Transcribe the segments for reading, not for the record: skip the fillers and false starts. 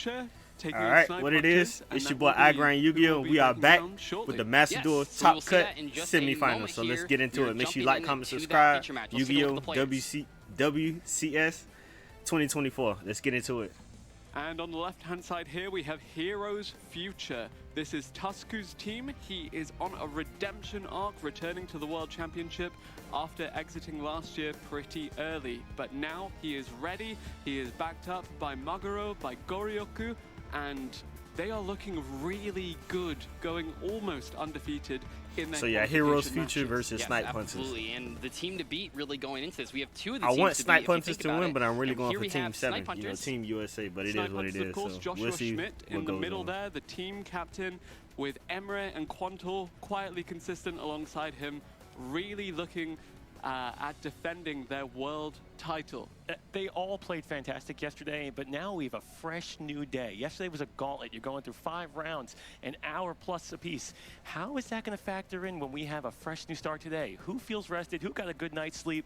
Alright, what it is, it's your boy iGrind Yugioh. We are back with the Master Duel Top Cut semifinals. So let's get into it. Make sure you like, comment, subscribe. Yugioh WCS 2024. Let's get into it. And on the left-hand side here, we have Heroes Future. This is Tusku's team. He is on a redemption arc, returning to the World Championship after exiting last year pretty early. But now he is ready. He is backed up by Maguro, by Goryoku, and they are looking really good, going almost undefeated in their So yeah, Heroes Future versus SNIPE Hunters. Absolutely, and the team to beat really going into this. We have two of the teams I want to SNIPE beat, Hunters to win, but I'm really and going for we Team have 7, SNIPE you know, Hunters. Team USA, but it SNIPE is what it Hunters, is. of course, So Joshua we'll see Schmidt what in the goes middle on. there, the team captain, with Emre and Quantal quietly consistent alongside him, really looking at defending their world title. They all played fantastic yesterday, but now we have a fresh new day. Yesterday was a gauntlet. You're going through 5 rounds, an hour plus apiece. How is that going to factor in when we have a fresh new start today? Who feels rested? Who got a good night's sleep?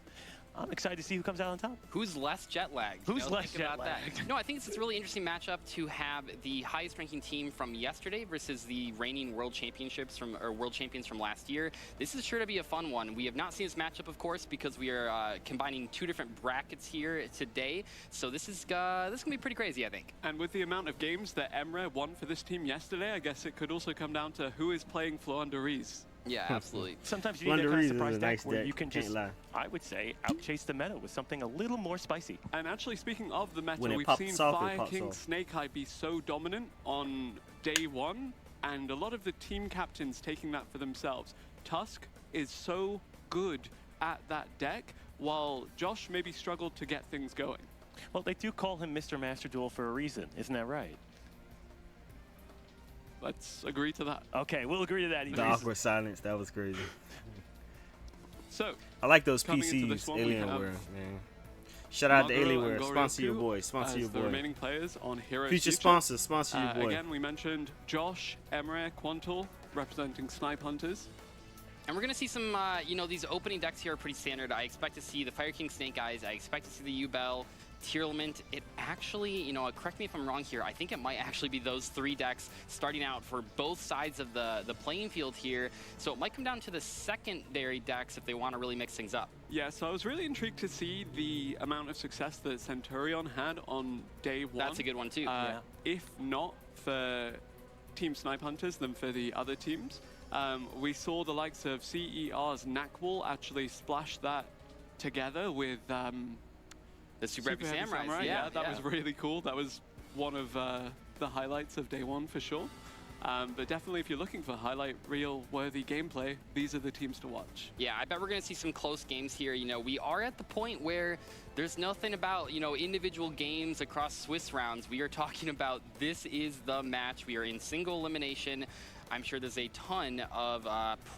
I'm excited to see who comes out on top. Who's less jet lagged? Who's less jet lagged? No, I think it's a really interesting matchup to have the highest ranking team from yesterday versus the reigning world champions from last year. This is sure to be a fun one. We have not seen this matchup, of course, because we are combining 2 different brackets here today. So this is gonna be pretty crazy, I think. And with the amount of games that Emre won for this team yesterday, I guess it could also come down to who is playing Floranderiz. Yeah, absolutely. Sometimes you need that kind of surprise deck where you can just, I would say, outchase the meta with something a little more spicy. And actually, speaking of the meta, When it we've pops seen off, Fire King Snake Eye be so dominant on day 1, and a lot of the team captains taking that for themselves. Tusk is so good at that deck, while Josh maybe struggled to get things going. Well, they do call him Mr. Master Duel for a reason, isn't that right? Let's agree to that. Okay, we'll agree to that. The awkward silence, that was crazy. So, I like those PCs Alienware, man. Shout out to Alienware, sponsor your boy, sponsor your boy. The remaining players on Heroes Future sponsors, sponsor your boy. Again, we mentioned Josh, Emre, Quantal, representing SNIPE Hunters. And we're going to see some, you know, these opening decks here are pretty standard. I expect to see the Fire King Snake Eyes. I expect to see the U-Bell, Tearlament. It actually, you know, correct me if I'm wrong here, I think it might actually be those 3 decks starting out for both sides of the playing field here. So it might come down to the secondary decks if they want to really mix things up. Yeah, so I was really intrigued to see the amount of success that Centurion had on day 1. That's a good one too. If not for Team SNIPE Hunters, then for the other teams. We saw the likes of CER's Knackball actually splash that together with the Super Heavy Samurai. Yeah, that was really cool. That was one of the highlights of day 1 for sure. But definitely, if you're looking for highlight reel worthy gameplay, these are the teams to watch. Yeah, I bet we're going to see some close games here. You know, we are at the point where there's nothing about, you know, individual games across Swiss rounds. We are talking about this is the match. We are in single elimination. I'm sure there's a ton of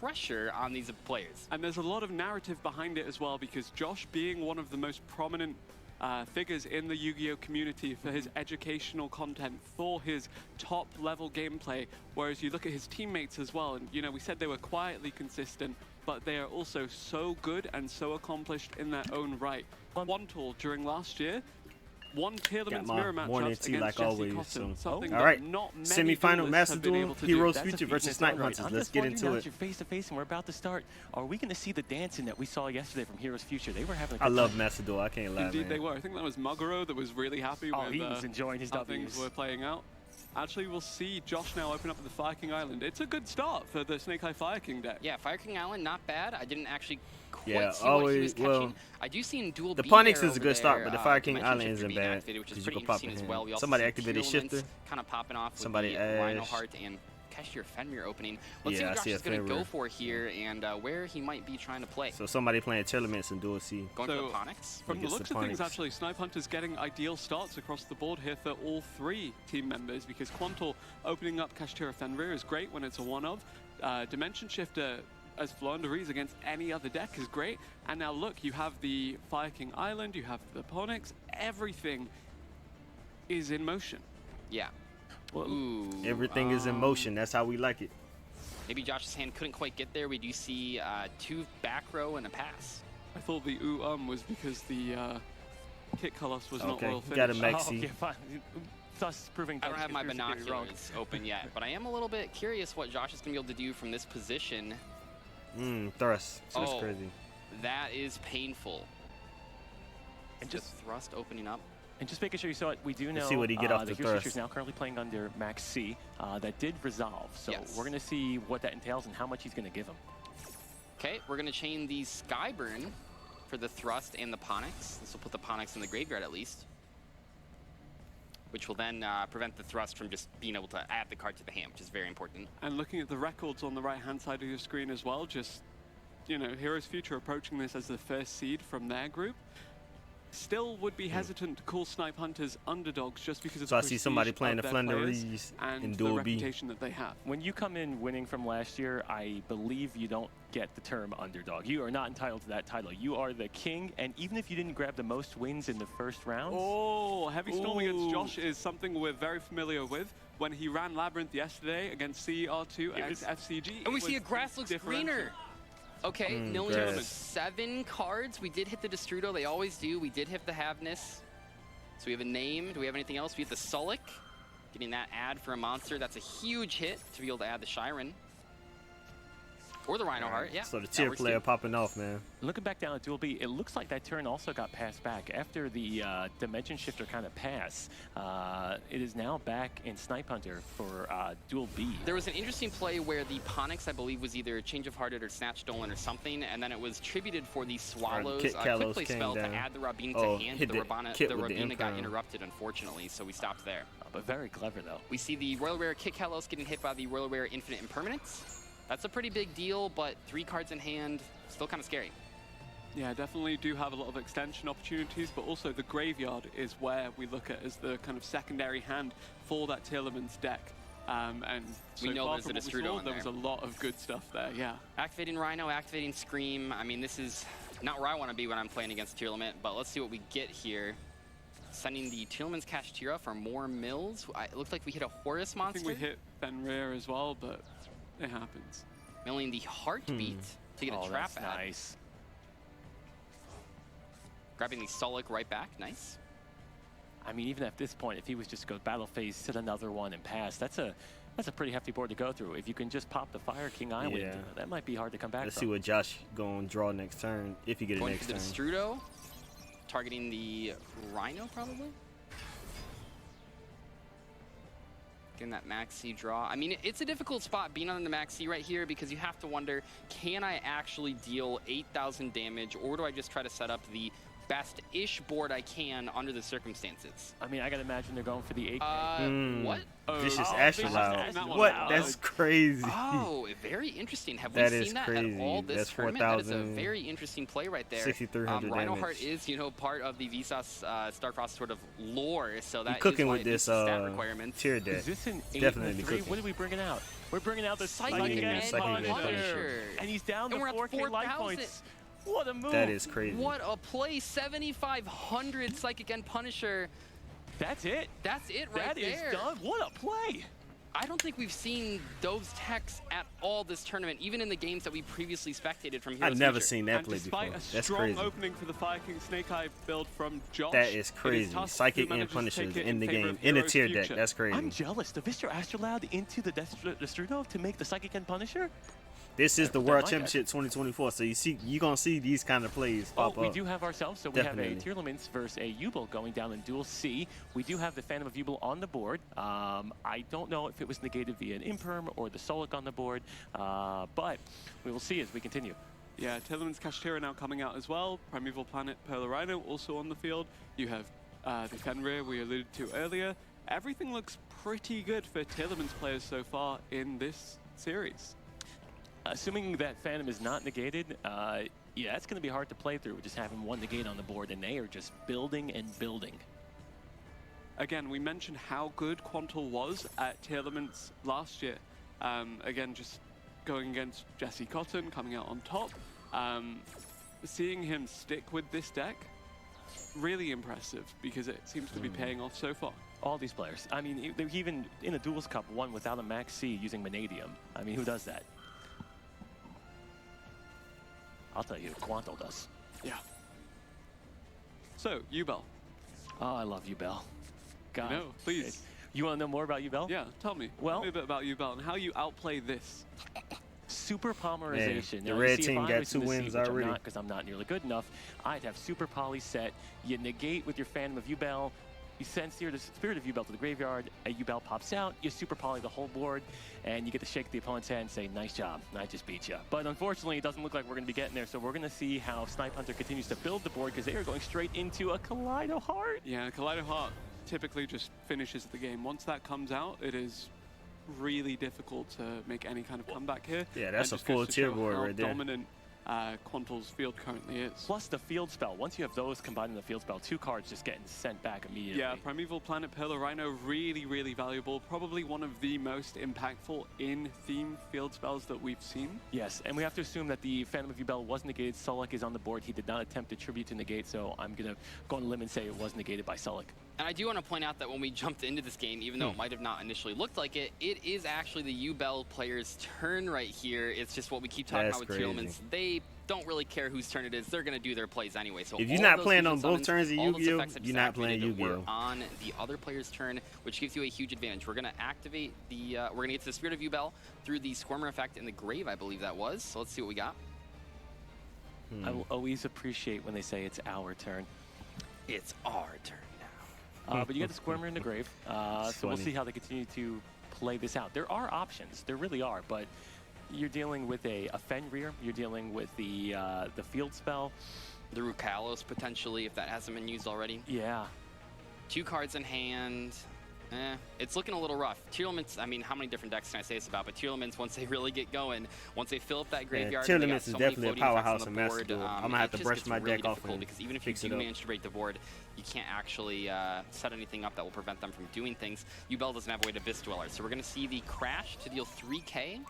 pressure on these players. And there's a lot of narrative behind it as well, because Josh, being one of the most prominent figures in the Yu-Gi-Oh community for his educational content, for his top-level gameplay, whereas you look at his teammates as well, and you know, we said they were quietly consistent, but they are also so good and so accomplished in their own right. Quantal, during last year, won Tearlament's mirror matchups against Jesse Cotton, something that not many semi-final Master Duel Duel, Heroes Future versus SNIPE Hunters. Let's get into it. You're face to face, and we're about to start. Are we going to see the dancing that we saw yesterday from Heroes Future? They were having a good I love time. Master Duel. I can't lie, Indeed, man. they were. I think that was Maguro that was really happy with he was enjoying his how W's. things were playing out. Actually, we'll see Josh now open up the Fire King Island. It's a good start for the Snake Eye Fire King deck. Yeah, Fire King Island, not bad. I didn't actually Yeah, see what he was catching. I do see in Duel the B Ponyx there is a over good start, there, but the Fire King Dimension Island Shifter isn't being bad, activated, which is 'cause you pretty can pop interesting in as here. well. We also Somebody see activated Tearlaments Shifter. kind of popping off with Somebody the Rhino Heart and Cashier Fenrir opening. Let's see Yeah, what I see Josh is a going to go Fenrir. for here and where he might be trying to play. So somebody playing Tearlaments and Duel C. Going for the So, Ponyx. From the Against looks the of things, Ponyx. actually, SNIPE Hunters getting ideal starts across the board here for all 3 team members, because Quantal opening up Kashtira Fenrir is great when it's a one-of. Dimension Shifter as Floranderiz against any other deck is great. And now look, you have the Fire King Island, you have the Ponyx, everything is in motion. Yeah. Well, Ooh. Everything is in motion. That's how we like it. Maybe Josh's hand couldn't quite get there. We do see 2 back row and a pass. I thought the was because the Kit Colossus was not well finished. Got a Maxi. okay, fine. thus proving I don't have my conspiracy theory wrong. binoculars open yet, but I am a little bit curious what Josh is going to be able to do from this position. Thrust. That's Oh. crazy. That is painful. And Just just thrust opening up. And just making sure you saw it, we do know see what he get off the the Yugioh thrust. is now currently playing under Max C. That did resolve, so Yes. we're going to see what that entails and how much he's going to give him. Okay, we're going to chain the Skyburn for the thrust and the Ponyx. This will put the Ponyx in the graveyard at least, which will then prevent the thrust from just being able to add the card to the hand, which is very important. And looking at the records on the right-hand side of your screen as well, just, you know, Heroes Future approaching this as the first seed from their group. Still would be hesitant to call Snipe Hunters underdogs just because of So the I see somebody prestige playing of the their players Flanderies and in the Duel B. reputation that they have. When you come in winning from last year, I believe you don't get the term underdog. You are not entitled to that title. You are the king, and even if you didn't grab the most wins in the first round. Oh, Heavy Storm against Ooh. Josh is something we're very familiar with. When he ran Labyrinth yesterday against CR2 against FCG. And we it see a was grass looks differential. greener. Okay, Nillian grass. with 7 cards. We did hit the Destrudo, they always do. We did hit the Havness. So we have a name. Do we have anything else? We have the Sullic. Getting that add for a monster. That's a huge hit to be able to add the Shiren. Or the Rhino Heart, yeah. So the that tier works player too. popping off, man. Looking back down at Duel B, it looks like that turn also got passed back. After the Dimension Shifter kind of pass, it is now back in Snipe Hunter for Duel B. There was an interesting play where the Ponyx, I believe, was either Change of Hearted or Snatch Stolen or something, and then it was tributed for the Swallows Kit quick Kalos play came spell down. to add the Rabin to Oh, hand. hit The the Rabina, kit the with the Rabina got Imperm. interrupted, unfortunately, so we stopped there. But very clever, though. We see the Royal Rare Kit Kalos getting hit by the Royal Rare Infinite Impermanence. That's a pretty big deal, but 3 cards in hand, still kind of scary. Yeah, definitely do have a lot of extension opportunities, but also the graveyard is where we look at as the kind of secondary hand for that Tearlaman's deck. And so We know far there's from a what we Destrudo saw, in there there. was a lot of good stuff there, yeah. Activating Rhino, activating Scream. I mean, this is not where I want to be when I'm playing against Tearlament, but let's see what we get here. Sending the Tearlaman's Kashtira for more mills. It looked like we hit a Horus I monster. think we hit Fenrir as well, but it happens. Milling the Heartbeat to get a trap that's ad. nice. Grabbing the Sullic right back. Nice. I mean, even at this point, if he was just to go battle phase, sit another one and pass, that's a pretty hefty board to go through. If you can just pop the Fire King Island, Yeah. that might be hard to come back Let's from. see what Josh gonna draw next turn if he get it Going next for the turn. Destrudo. Targeting the Rhino, probably. Getting that Maxi draw. I mean, it's a difficult spot being on the Maxi right here because you have to wonder, can I actually deal 8,000 damage, or do I just try to set up the best-ish board I can under the circumstances? I mean, I gotta imagine they're going for the 8K. What? Vicious Oh, Asher Vicious Loud. Asher Loud. What? Wow. That's crazy. Oh, very interesting. Have That we is seen that crazy. at all this That's tournament? That is a 4,000, very interesting play right there. 6,300 Rhino damage. Heart is, you know, part of the Visas Starcross sort of lore, so that You is cooking why with it this meets the stat requirements. tier deck. Is this an 8 Definitely and a 3? cooking. What are we bringing out? We're bringing out the Psychic Psychic and and Punisher. Punisher. And he's down to And we're at 4K life 4,000. points. What a move. That is crazy. What a play! 7,500 Psychic and Punisher. That's it. That's it right That is there. done. What a play. I don't think we've seen those techs at all this tournament, even in the games that we previously spectated from Heroes I've never Future. seen that And play before. despite a That's strong crazy. opening for the Fire King Snake Eye build from Josh, That is it crazy. Tusk Psychic who and manages to Punishers take it in the favor game, of in a Heroes tier deck. Future. That's crazy. I'm jealous. The Viscer Astrolabe into the Destrudo to make the Psychic and Punisher? This is the They're World my Championship 2024, so you're gonna see these kind of plays Oh, pop we up. do have ourselves, so we Definitely. have a Tearlaments versus a Yugioh going down in Duel C. We do have the Phantom of Yugioh on the board. I don't know if it was negated via an Imperm or the Solic on the board, but we will see as we continue. Yeah, Tearlaman's Kashtira now coming out as well. Primeval Planet, Polar Rhino also on the field. You have the Fenrir we alluded to earlier. Everything looks pretty good for Tearlaman's players so far in this series. Assuming that Phantom is not negated, yeah, it's going to be hard to play through, just having one negate on the board, and they are just building and building. Again, we mentioned how good Quantal was at Tearlaments last year. Again, just going against Jesse Cotton, coming out on top. Seeing him stick with this deck, really impressive, because it seems to be paying off so far. All these players. I mean, they even in a Duels Cup won without a Max C using Vanadium. I mean, who does that? I'll tell you, Quantal does. Yeah. So, Yubel. Oh, I love you, Bell. God. No, please. You want to know more about Yubel? Yeah, tell me. Well, tell me a bit about Yubel and how you outplay this. Super polymerization. The now, red you see, team if I got was in 2 the seat, wins which already. I'm not, because I'm not nearly good enough. I'd have super poly set. You negate with your Phantom of Yubel. You send the Spirit of Yubel to the graveyard. A Yubel pops out. You super poly the whole board, and you get to shake the opponent's hand and say, "Nice job, I just beat you." But unfortunately, it doesn't look like we're going to be getting there. So we're going to see how Snipe Hunter continues to build the board, because they are going straight into a Kaleido Heart. Yeah, Kaleido Heart typically just finishes the game. Once that comes out, it is really difficult to make any kind of comeback here. Yeah, that's and a full tier board how right there. dominant Quantal's field currently is. Plus the field spell. Once you have those combined in the field spell, 2 cards just getting sent back immediately. Yeah, Primeval Planet Pillar Rhino, really, really valuable. Probably one of the most impactful in-theme field spells that we've seen. Yes, and we have to assume that the Phantom of Yubel was negated. Sullik is on the board. He did not attempt to tribute to negate, so I'm going to go on a limb and say it was negated by Sullik. And I do want to point out that when we jumped into this game, even though it might have not initially looked like it, it is actually the Yubel player's turn right here. It's just what we keep talking about with tier elements. They don't really care whose turn it is. They're going to do their plays anyway. So if you're not playing on both turns of Yu-Gi-Oh, you're not playing Yu-Gi-Oh. On the other player's turn, which gives you a huge advantage. We're going to activate the, we're going to get to the Spirit of Yubel through the Squirmer effect in the grave, I believe that was. So let's see what we got. I will always appreciate when they say it's our turn. It's our turn. But you got the Squirmer in the grave, so we'll see how they continue to play this out. There are options, there really are, but you're dealing with a Fenrir, you're dealing with the field spell. The Rukalos potentially, if that hasn't been used already. Yeah. 2 cards in hand. It's looking a little rough. Tier Elements, I mean, how many different decks can I say this about? But Tier Elements, once they really get going, once they fill up that graveyard, Tier Elements is definitely a powerhouse in Master Duel. I'm going to have to brush my deck off and because even if you do manage to break the board, you can't actually set anything up that will prevent them from doing things. Yubel doesn't have a way to Abyss Dweller, so we're going to see the Crash to deal 3k.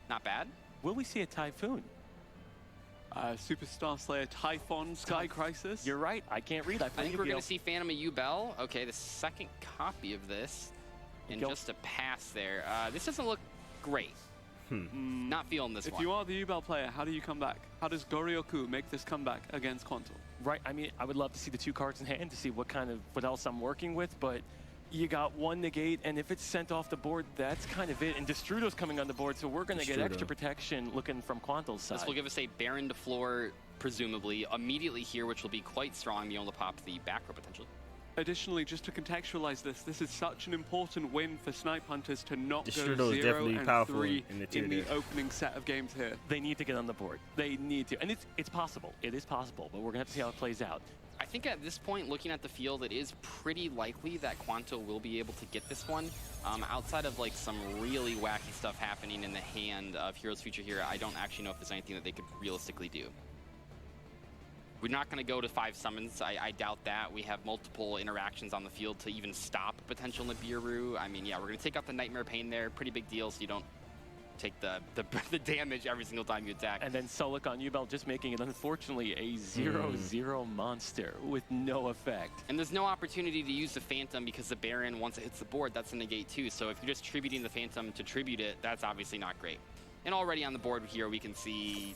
Not bad. Will we see a Typhoon? Superstar Slayer, Typhon, Sky Crisis. You're right. I can't read. I think we're going to see Phantom of Yubel. Okay, the second copy of this. And just a pass there. This doesn't look great. Not feeling this one. If you are the Yubel player, how do you come back? How does Goryoku make this comeback against Quantal? Right. I mean, I would love to see the 2 cards in hand to see what else I'm working with, but you got 1 negate, and if it's sent off the board, that's kind of it. And Destrudo's coming on the board, so we're going to get extra protection looking from Quantal's side. This will give us a Baron to floor, presumably, immediately here, which will be quite strong, being able to pop the back row potentially. Additionally, just to contextualize this is such an important win for Snipe Hunters to not go 0 and 3 in the opening set of games here. They need to get on the board. They need to. And it's possible. It is possible, but we're going to have to see how it plays out. I think at this point, looking at the field, it is pretty likely that Quanto will be able to get this one. Outside of like some really wacky stuff happening in the hand of Heroes Future here, I don't actually know if there's anything that they could realistically do. We're not going to go to 5 summons. I doubt that. We have multiple interactions on the field to even stop potential Nibiru. I mean, yeah, we're going to take out the Nightmare Pain there. Pretty big deal, so you don't take the damage every single time you attack. And then Sullik on Yubel just making it, unfortunately, a 0/0 monster with no effect. And there's no opportunity to use the Phantom because the Baron, once it hits the board, that's a negate too. So if you're just tributing the Phantom to tribute it, that's obviously not great. And already on the board here, we can see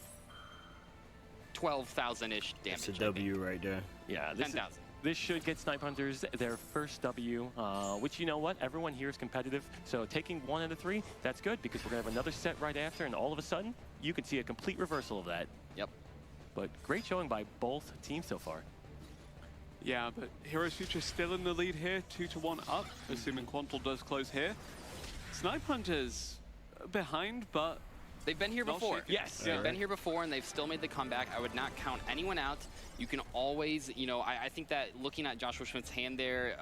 12,000-ish damage. It's a W right there. Yeah, 10,000. This should get Snipe Hunters their first W, which, you know what, everyone here is competitive. So taking 1 out of 3, that's good, because we're going to have another set right after, and all of a sudden, you can see a complete reversal of that. Yep. But great showing by both teams so far. Yeah, but Heroes Future still in the lead here, 2-1 up, assuming Quantal does close here. Snipe Hunters behind, but they've been here before. Yes. They've been here before, and they've still made the comeback. I would not count anyone out. You can always, you know, I think that looking at Joshua Schmidt's hand there,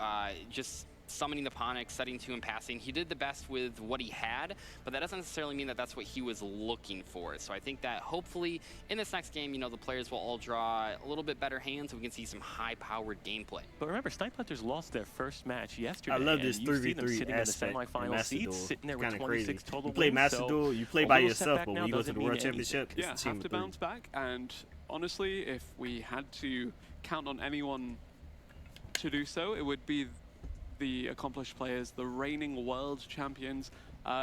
just summoning the Ponic, setting 2 and passing, he did the best with what he had, but that doesn't necessarily mean that that's what he was looking for. So I think that hopefully in this next game, you know, the players will all draw a little bit better hands, so we can see some high-powered gameplay. But remember, Snipe Hunters lost their first match yesterday. I love this 3v3 sitting aspect in the semifinal seats, sitting there with 26 total You play wins, Master Duel, you play by yourself, but when you go to the World anything. Championship, yeah, it's a team have to bounce back. And honestly, if we had to count on anyone to do so, it would be the accomplished players, the reigning world champions,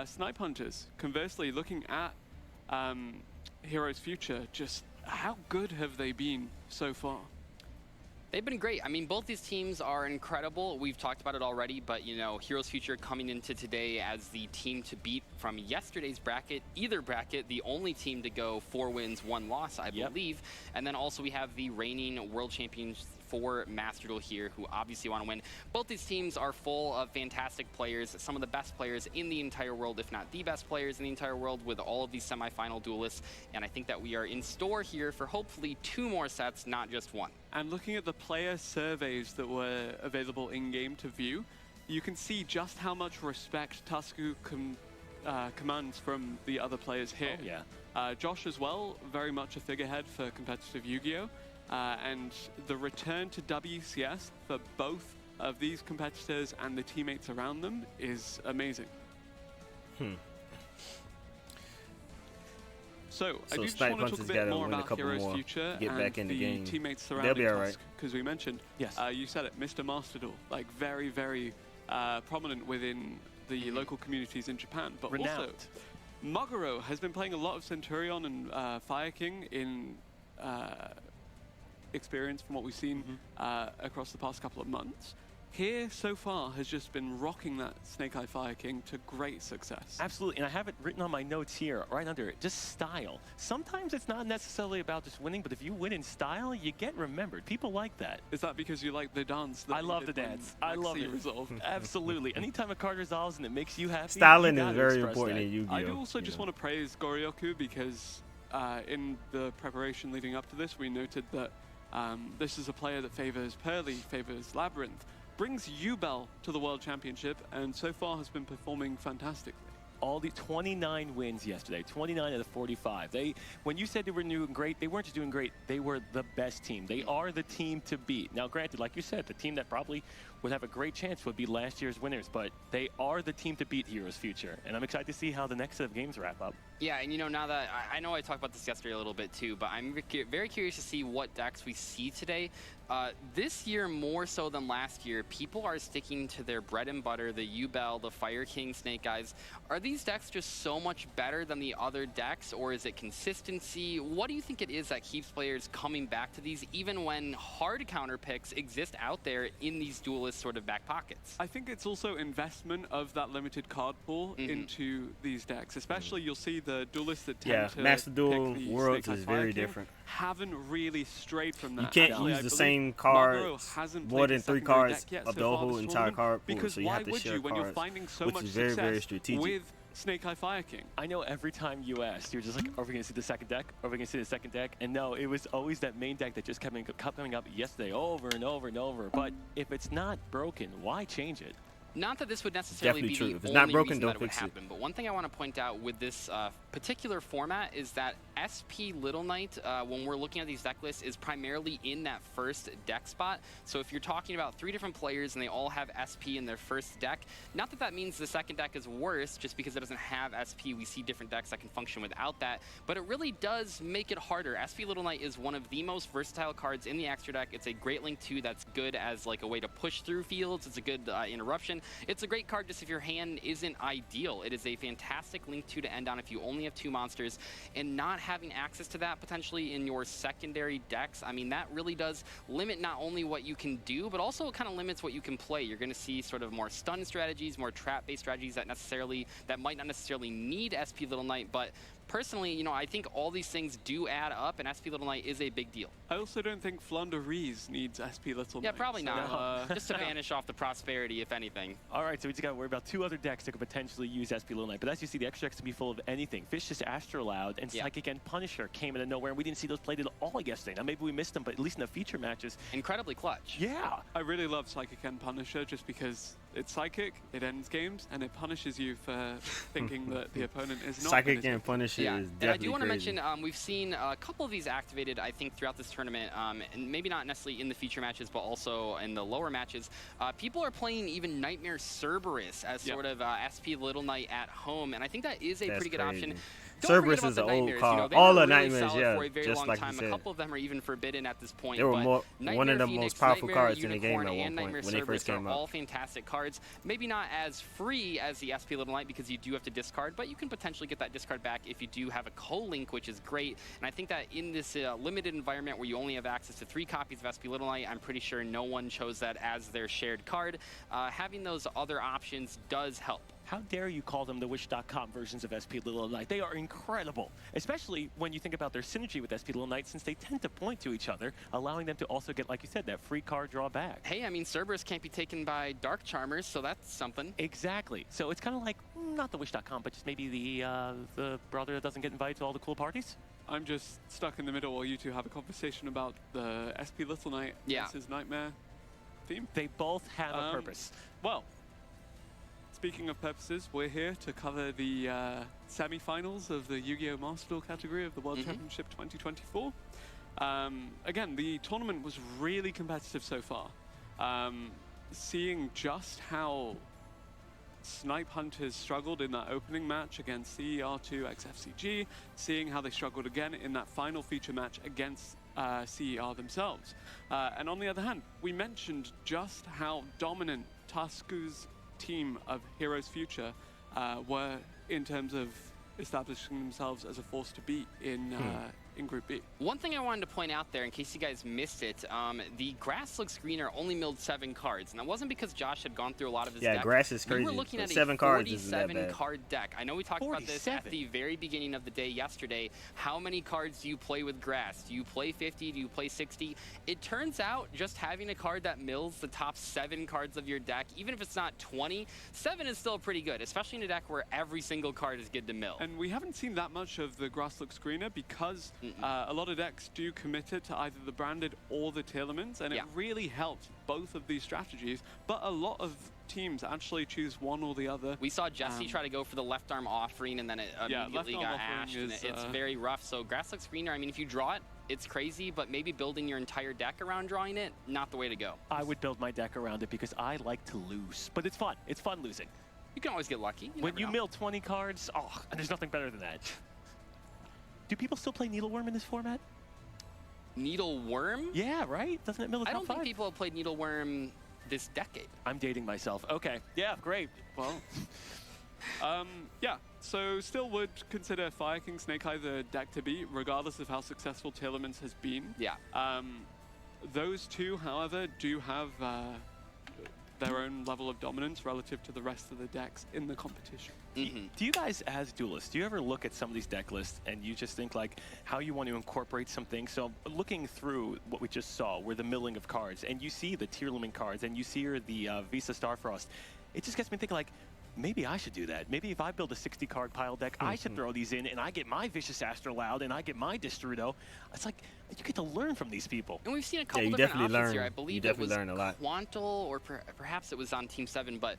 Snipe Hunters. Conversely, looking at Heroes Future, just how good have they been so far? They've been great. I mean, both these teams are incredible. We've talked about it already, but, you know, Heroes Future coming into today as the team to beat from yesterday's bracket, either bracket, the only team to go 4 wins, 1 loss, I believe. And then also we have the reigning world champions for Master Duel here, who obviously want to win. Both these teams are full of fantastic players, some of the best players in the entire world, if not the best players in the entire world, with all of these semifinal duelists. And I think that we are in store here for hopefully 2 more sets, not just 1. And looking at the player surveys that were available in-game to view, you can see just how much respect Tusku commands from the other players here. Oh, yeah. Josh as well, very much a figurehead for competitive Yu-Gi-Oh! And the return to WCS for both of these competitors and the teammates around them is amazing. So I do just SNIPE want to talk a bit more about Heroes Future and the teammates surrounding us, because we mentioned, you said it, Mr. Master Duel, like very, very prominent within the local communities in Japan, but also Moguro has been playing a lot of Centurion and Fire King in experience from what we've seen across the past couple of months. Here, so far, has just been rocking that Snake Eye Fire King to great success. Absolutely, and I have it written on my notes here, right under it, just style. Sometimes it's not necessarily about just winning, but if you win in style, you get remembered. People like that. Is that because you like the dance? I love the dance. I love it. Absolutely. Anytime a card resolves and it makes you happy, styling is very important in Yu-Gi-Oh! I do also just want to praise Goryoku because in the preparation leading up to this, we noted that this is a player that favors Pearly, favors Labyrinth, brings Yubel to the World Championship, and so far has been performing fantastically. All the 29 wins yesterday, 29 out of 45. When you said they were doing great, they weren't just doing great, they were the best team. They are the team to beat. Now, granted, like you said, the team that probably would have a great chance would be last year's winners, but they are the team to beat Heroes Future, and I'm excited to see how the next set of games wrap up. Yeah, and you know, now that I know I talked about this yesterday a little bit too, but I'm very curious to see what decks we see today. This year, more so than last year, people are sticking to their bread and butter, the Yubel, the Fire King, Snake Eyes. Are these decks just so much better than the other decks, or is it consistency? What do you think it is that keeps players coming back to these, even when hard counter picks exist out there in these duelist sort of back pockets? I think it's also investment of that limited card pool into these decks. Especially, you'll see the duelists that tend to Master Duel pick the Worlds Snake Eye is Fire very King different. Haven't really strayed from that. You can't Actually, use I the believe same cards, Moguro hasn't more played than a 3 secondary cards deck yet of so the far whole this entire tournament, card pool, because so you why have to would share you when you're cards, finding so which much is very, success very strategic. with Snake Eye Fire King? I know every time you asked, you're just like, are we going to see the second deck? Are we going to see the second deck? And no, it was always that main deck that just kept coming up yesterday over and over and over. But if it's not broken, why change it? Not that this would necessarily be Definitely true. If the it's not only broken, reason don't that it would fix it. happen, but one thing I want to point out with this particular format is that SP Little Knight, when we're looking at these deck lists, is primarily in that first deck spot. So if you're talking about 3 different players and they all have SP in their first deck, not that that means the second deck is worse just because it doesn't have SP. We see different decks that can function without that, but it really does make it harder. SP Little Knight is one of the most versatile cards in the extra deck. It's a great link 2 that's good as like a way to push through fields. It's a good interruption. It's a great card just if your hand isn't ideal. It is a fantastic link 2 to end on if you only have 2 monsters, and not having access to that potentially in your secondary decks, I mean, that really does limit not only what you can do, but also it kind of limits what you can play. You're going to see sort of more stun strategies, more trap-based strategies that might not necessarily need SP Little Knight, but personally, you know, I think all these things do add up, and SP Little Knight is a big deal. I also don't think Flaunderies needs SP Little Knight. Yeah, probably not. So, just to vanish off the prosperity, if anything. All right, so we just got to worry about 2 other decks that could potentially use SP Little Knight. But as you see, the extra decks can be full of anything. Vicious Astrolaud and Psychic and Punisher came out of nowhere, and we didn't see those played at all yesterday. Now, maybe we missed them, but at least in the feature matches. Incredibly clutch. Yeah. I really love Psychic and Punisher just because it's psychic, it ends games, and it punishes you for thinking that the opponent is not. Psychic and Punisher is definitely and I do want to crazy. mention, we've seen a couple of these activated, I think, throughout this tournament, and maybe not necessarily in the feature matches, but also in the lower matches. People are playing even Nightmare Cerberus as sort of SP Little Knight at home, and I think that is a pretty good option. Don't forget Cerberus about is the an old Nightmares. card. You know, they All were the really Nightmares, solid yeah, for a very just long like you time. said. A couple of them are even forbidden at this point. They were but one of the Phoenix, most powerful Nightmare, cards in the game Unicorn, at one and point Nightmare when they first Cerberus came are all out. fantastic cards. Maybe not as free as the SP Little Knight because you do have to discard, but you can potentially get that discard back if you do have a co-link, which is great. And I think that in this limited environment where you only have access to 3 copies of SP Little Knight, I'm pretty sure no one chose that as their shared card. Having those other options does help. How dare you call them the Wish.com versions of SP Little Knight? They are incredible, especially when you think about their synergy with SP Little Knight, since they tend to point to each other, allowing them to also get, like you said, that free card draw back. Hey, I mean, Cerberus can't be taken by Dark Charmers, so that's something. Exactly. So it's kind of like, not the Wish.com, but just maybe the brother that doesn't get invited to all the cool parties? I'm just stuck in the middle while you two have a conversation about the SP Little Knight versus Nightmare theme. They both have a purpose. Well, speaking of purposes, we're here to cover the semi-finals of the Yu-Gi-Oh! Master Duel category of the World Championship 2024. Again, the tournament was really competitive so far. Seeing just how SNIPE Hunters struggled in that opening match against CER2 x FCG, seeing how they struggled again in that final feature match against CER themselves. And on the other hand, we mentioned just how dominant Tusku's team of Heroes Future were in terms of establishing themselves as a force to beat in Group B. One thing I wanted to point out there, in case you guys missed it, the Grass looks greener only milled 7 cards, and that wasn't because Josh had gone through a lot of his deck. Yeah, Grass is crazy. We were looking at 7 a cards isn't that 47 bad. card deck. I know we talked about this at the very beginning of the day yesterday. How many cards do you play with Grass? Do you play 50? Do you play 60? It turns out just having a card that mills the top 7 cards of your deck, even if it's not 20, 7 is still pretty good, especially in a deck where every single card is good to mill. And we haven't seen that much of the Grass looks greener because a lot of decks do commit it to either the branded or the Telemans, and it really helps both of these strategies, but a lot of teams actually choose one or the other. We saw Jesse try to go for the left arm offering, and then it immediately got ashed, and it's very rough. So Grass looks greener. I mean, if you draw it, it's crazy, but maybe building your entire deck around drawing it, not the way to go. I would build my deck around it because I like to lose, but it's fun. It's fun losing. You can always get lucky. When you mill 20 cards, and there's nothing better than that. Do people still play Needleworm in this format? Needleworm? Yeah, right? Doesn't it mill the top 5? I don't think people have played Needleworm this decade. I'm dating myself. Okay. Yeah, great. Well, yeah. So still would consider Fire King Snake Eye the deck to beat, regardless of how successful Telemans has been. Yeah. Those two, however, do have their own level of dominance relative to the rest of the decks in the competition. Do you guys, as duelists, do you ever look at some of these deck lists and you just think like how you want to incorporate some things? So looking through what we just saw, where the milling of cards, and you see the tier limit cards, and you see the Visa Starfrost, it just gets me thinking like, maybe I should do that. Maybe if I build a 60-card pile deck, I should throw these in, and I get my Vicious Astrolabe, and I get my Destrudo. It's like, you get to learn from these people. And we've seen a couple different options here. I believe it was Quantal, or perhaps it was on Team 7, but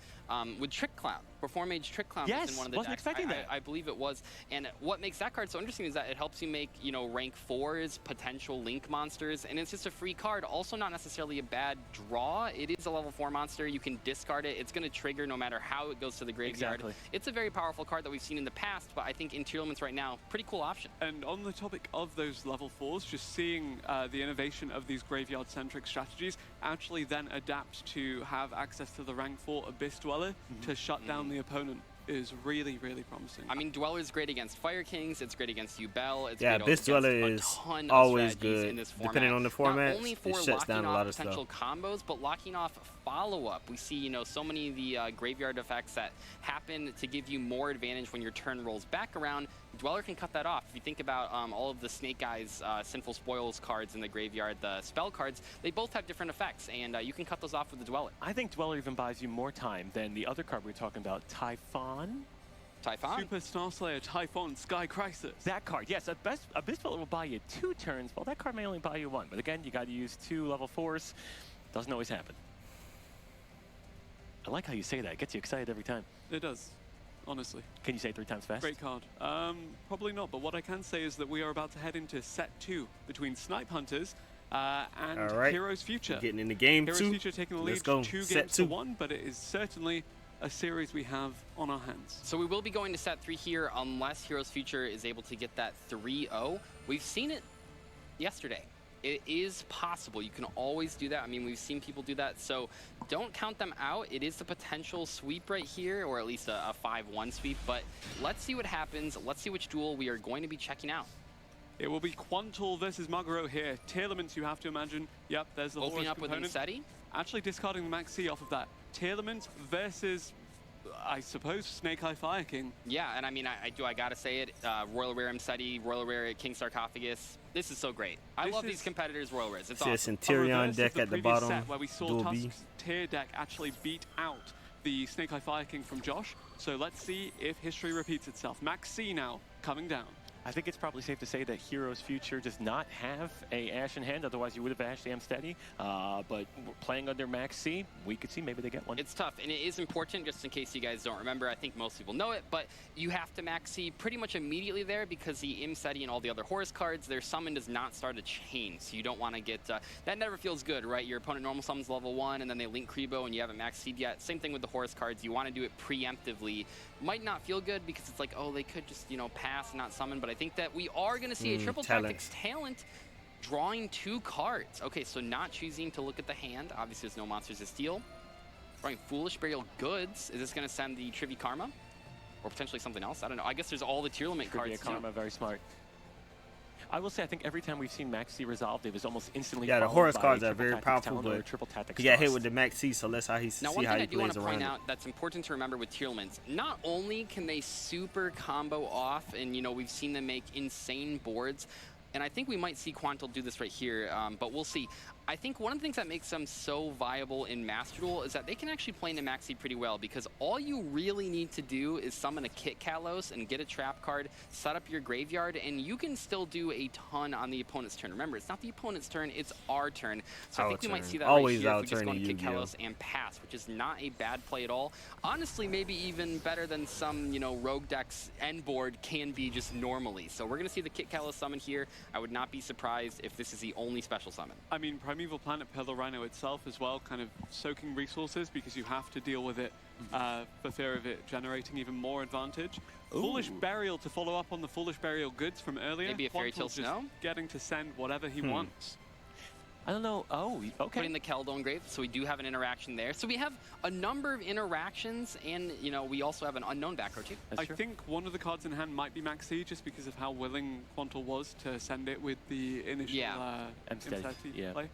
with Trick Clown. Perform Age Trick Clown was in one of the wasn't decks. expecting that. I believe it was. And what makes that card so interesting is that it helps you make, you know, rank 4s, potential Link monsters, and it's just a free card. Also not necessarily a bad draw. It is a level 4 monster. You can discard it. It's going to trigger no matter how it goes to the graveyard. Exactly. It's a very powerful card that we've seen in the past, but I think in tier limits right now, pretty cool option. And on the topic of those level 4s, just seeing the innovation of these graveyard-centric strategies actually then adapt to have access to the rank 4 Abyss Dweller to shut down the opponent is really, really promising. I mean, Dweller is great against Fire Kings. It's great against Yubel. It's yeah, Abyss Dweller is always good. In this format. Depending on the format, not only for it shuts down a lot of potential stuff. Combos, but locking off follow-up. We see, you know, so many of the graveyard effects that happen to give you more advantage when your turn rolls back around. Dweller can cut that off. If you think about all of the Snake Eyes Sinful Spoils cards in the graveyard, the spell cards, they both have different effects, and you can cut those off with the Dweller. I think Dweller even buys you more time than the other card we were talking about, Typhon. Typhon? Super Star Slayer, Typhon, Sky Crisis. That card, yes. Abyss Dweller will buy you 2 turns. Well, that card may only buy you 1. But again, you got to use 2 level 4s. Doesn't always happen. I like how you say that. It gets you excited every time. It does, honestly. Can you say it 3 times fast? Great card. Probably not, but what I can say is that we are about to head into set 2 between SNIPE Hunters and Heroes Future. We're getting in the game Heroes Future taking the lead 2 games to 1, but it is certainly a series we have on our hands. So we will be going to set 3 here unless Heroes Future is able to get that 3-0. We've seen it yesterday. It is possible. You can always do that. I mean, we've seen people do that, so don't count them out. It is the potential sweep right here, or at least a 5-1 sweep, but let's see what happens. Let's see which duel we are going to be checking out. It will be Quantal versus Maguro here. Tier elements, you have to imagine. Yep, there's the Opening Horus up with component. Insetti. Actually discarding the Maxi off of that. Tier elements versus, I suppose, Snake Eye Fire King. Yeah, and I mean, I gotta say it. Royal Rare Insetti, Royal Rare King Sarcophagus. This is so great. I love these competitors' Royal Rares. It's See a awesome. Centurion deck at the bottom. Set where we saw Duel B. Tusk's tier deck actually beat out the Snake Eye Fire King from Josh. So let's see if history repeats itself. Max C now coming down. I think it's probably safe to say that Heroes Future does not have a Ash in hand, otherwise you would have Ashed Amsteady. But playing under Max C, we could see maybe they get one. It's tough, and it is important, just in case you guys don't remember. I think most people know it, but you have to Max C pretty much immediately there because the Imseti and all the other Horus cards, their summon does not start a chain, so you don't want to get... that never feels good, right? Your opponent normal summons level 1, and then they link Kribo, and you haven't Max C'd yet. Same thing with the Horus cards. You want to do it preemptively. Might not feel good because it's like, oh, they could just, you know, pass and not summon, but I think that we are going to see a triple tactics talent drawing 2 cards. Okay, so not choosing to look at the hand. Obviously, there's no monsters to steal. Drawing Foolish Burial Goods. Is this going to send the Trivia Karma? Or potentially something else? I don't know. I guess there's all the tier limit cards, Trivia Karma, very smart. I will say, I think every time we've seen Max C resolved, it was almost instantly. Yeah, the Horus cards are very powerful, powerful, but triple he got hit with the Max C, so let's see how he now, one thing I do want plays to point around out that's important to remember with tier elements, not only can they super combo off, and you know we've seen them make insane boards, and I think we might see Quantal do this right here, but we'll see. I think one of the things that makes them so viable in Master Duel is that they can actually play into Maxi pretty well, because all you really need to do is summon a Kit Kalos and get a trap card, set up your graveyard, and you can still do a ton on the opponent's turn. Remember, it's not the opponent's turn, it's our turn. So I think we might see that always right here if we just go on Kit Yu-Gi-Oh. Kalos and pass, which is not a bad play at all. Honestly, maybe even better than some, you know, rogue decks end board can be just normally. So we're going to see the Kit Kalos summon here. I would not be surprised if this is the only special summon. I mean, Primeval Planet Pillar Rhino itself as well, kind of soaking resources because you have to deal with it for fear of it generating even more advantage. Ooh. Foolish Burial to follow up on the Foolish Burial goods from earlier. Maybe a Fairy Tale Snow? Getting to send whatever he wants. I don't know. Oh, okay. Putting the Keldon Grave, so we do have an interaction there. So we have a number of interactions, and you know we also have an unknown back row too. I think one of the cards in hand might be Maxi, just because of how willing Quantal was to send it with the initial Imseti You play.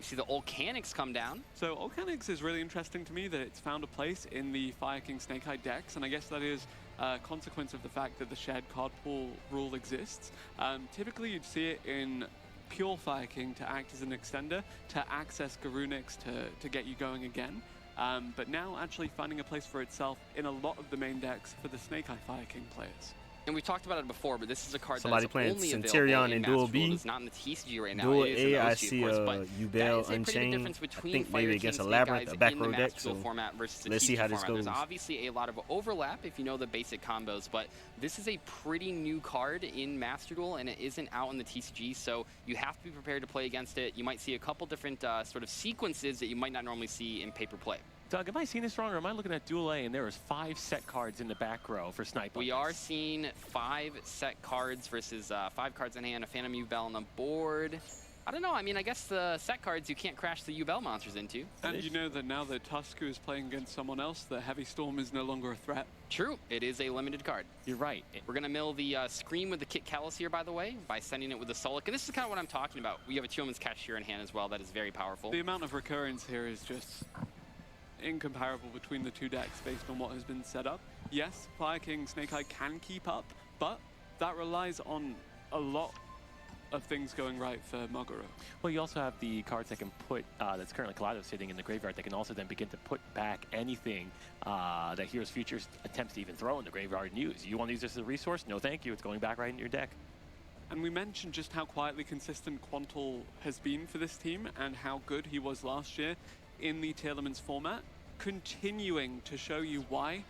see the Volcanics come down. So Volcanics is really interesting to me that it's found a place in the Fire King Snake Eye decks, and I guess that is a consequence of the fact that the shared card pool rule exists. Typically you'd see it in pure Fire King to act as an extender, to access Garunix to get you going again. But now actually finding a place for itself in a lot of the main decks for the Snake Eye Fire King players. And we talked about it before, but this is a card Somebody that's playing only Centurion available in in Duel Master Duel. B. It's not in the TCG right now. Duel it is in A, the I OC, see of course, but Yubel that is a pretty big difference Unchained. I between think Fire maybe King against a Snake Labyrinth, Eyes a back in the row deck. Master Duel So format versus the let's TCG see how this format. goes. There's obviously a lot of overlap if you know the basic combos, but this is a pretty new card in Master Duel, and it isn't out in the TCG, so you have to be prepared to play against it. You might see a couple different sort of sequences that you might not normally see in paper play. Doug, am I seeing this wrong, or am I looking at Duel A and there was 5 set cards in the back row for SNIPE? We are seeing 5 set cards versus 5 cards in hand, a Phantom Yubel on the board. I don't know, I mean, I guess the set cards you can't crash the Yubel monsters into. And you know that now that Tusk is playing against someone else, the Heavy Storm is no longer a threat. True, it is a limited card. You're right. We're going to mill the Scream with the Kit Kalos here, by the way, by sending it with the Solic. And this is kind of what I'm talking about. We have a Teal'c's Cashier in hand as well. That is very powerful. The amount of recurrence here is just incomparable between the two decks based on what has been set up. Yes, Fire King Snake Eye can keep up, but that relies on a lot of things going right for Maguro. Well, you also have the cards that can put, that's currently Kaleido sitting in the graveyard, that can also then begin to put back anything that Heroes Future attempts to even throw in the graveyard and use. You want to use this as a resource? No thank you, it's going back right in your deck. And we mentioned just how quietly consistent Quantal has been for this team and how good he was last year in the tier elements format, continuing to show you why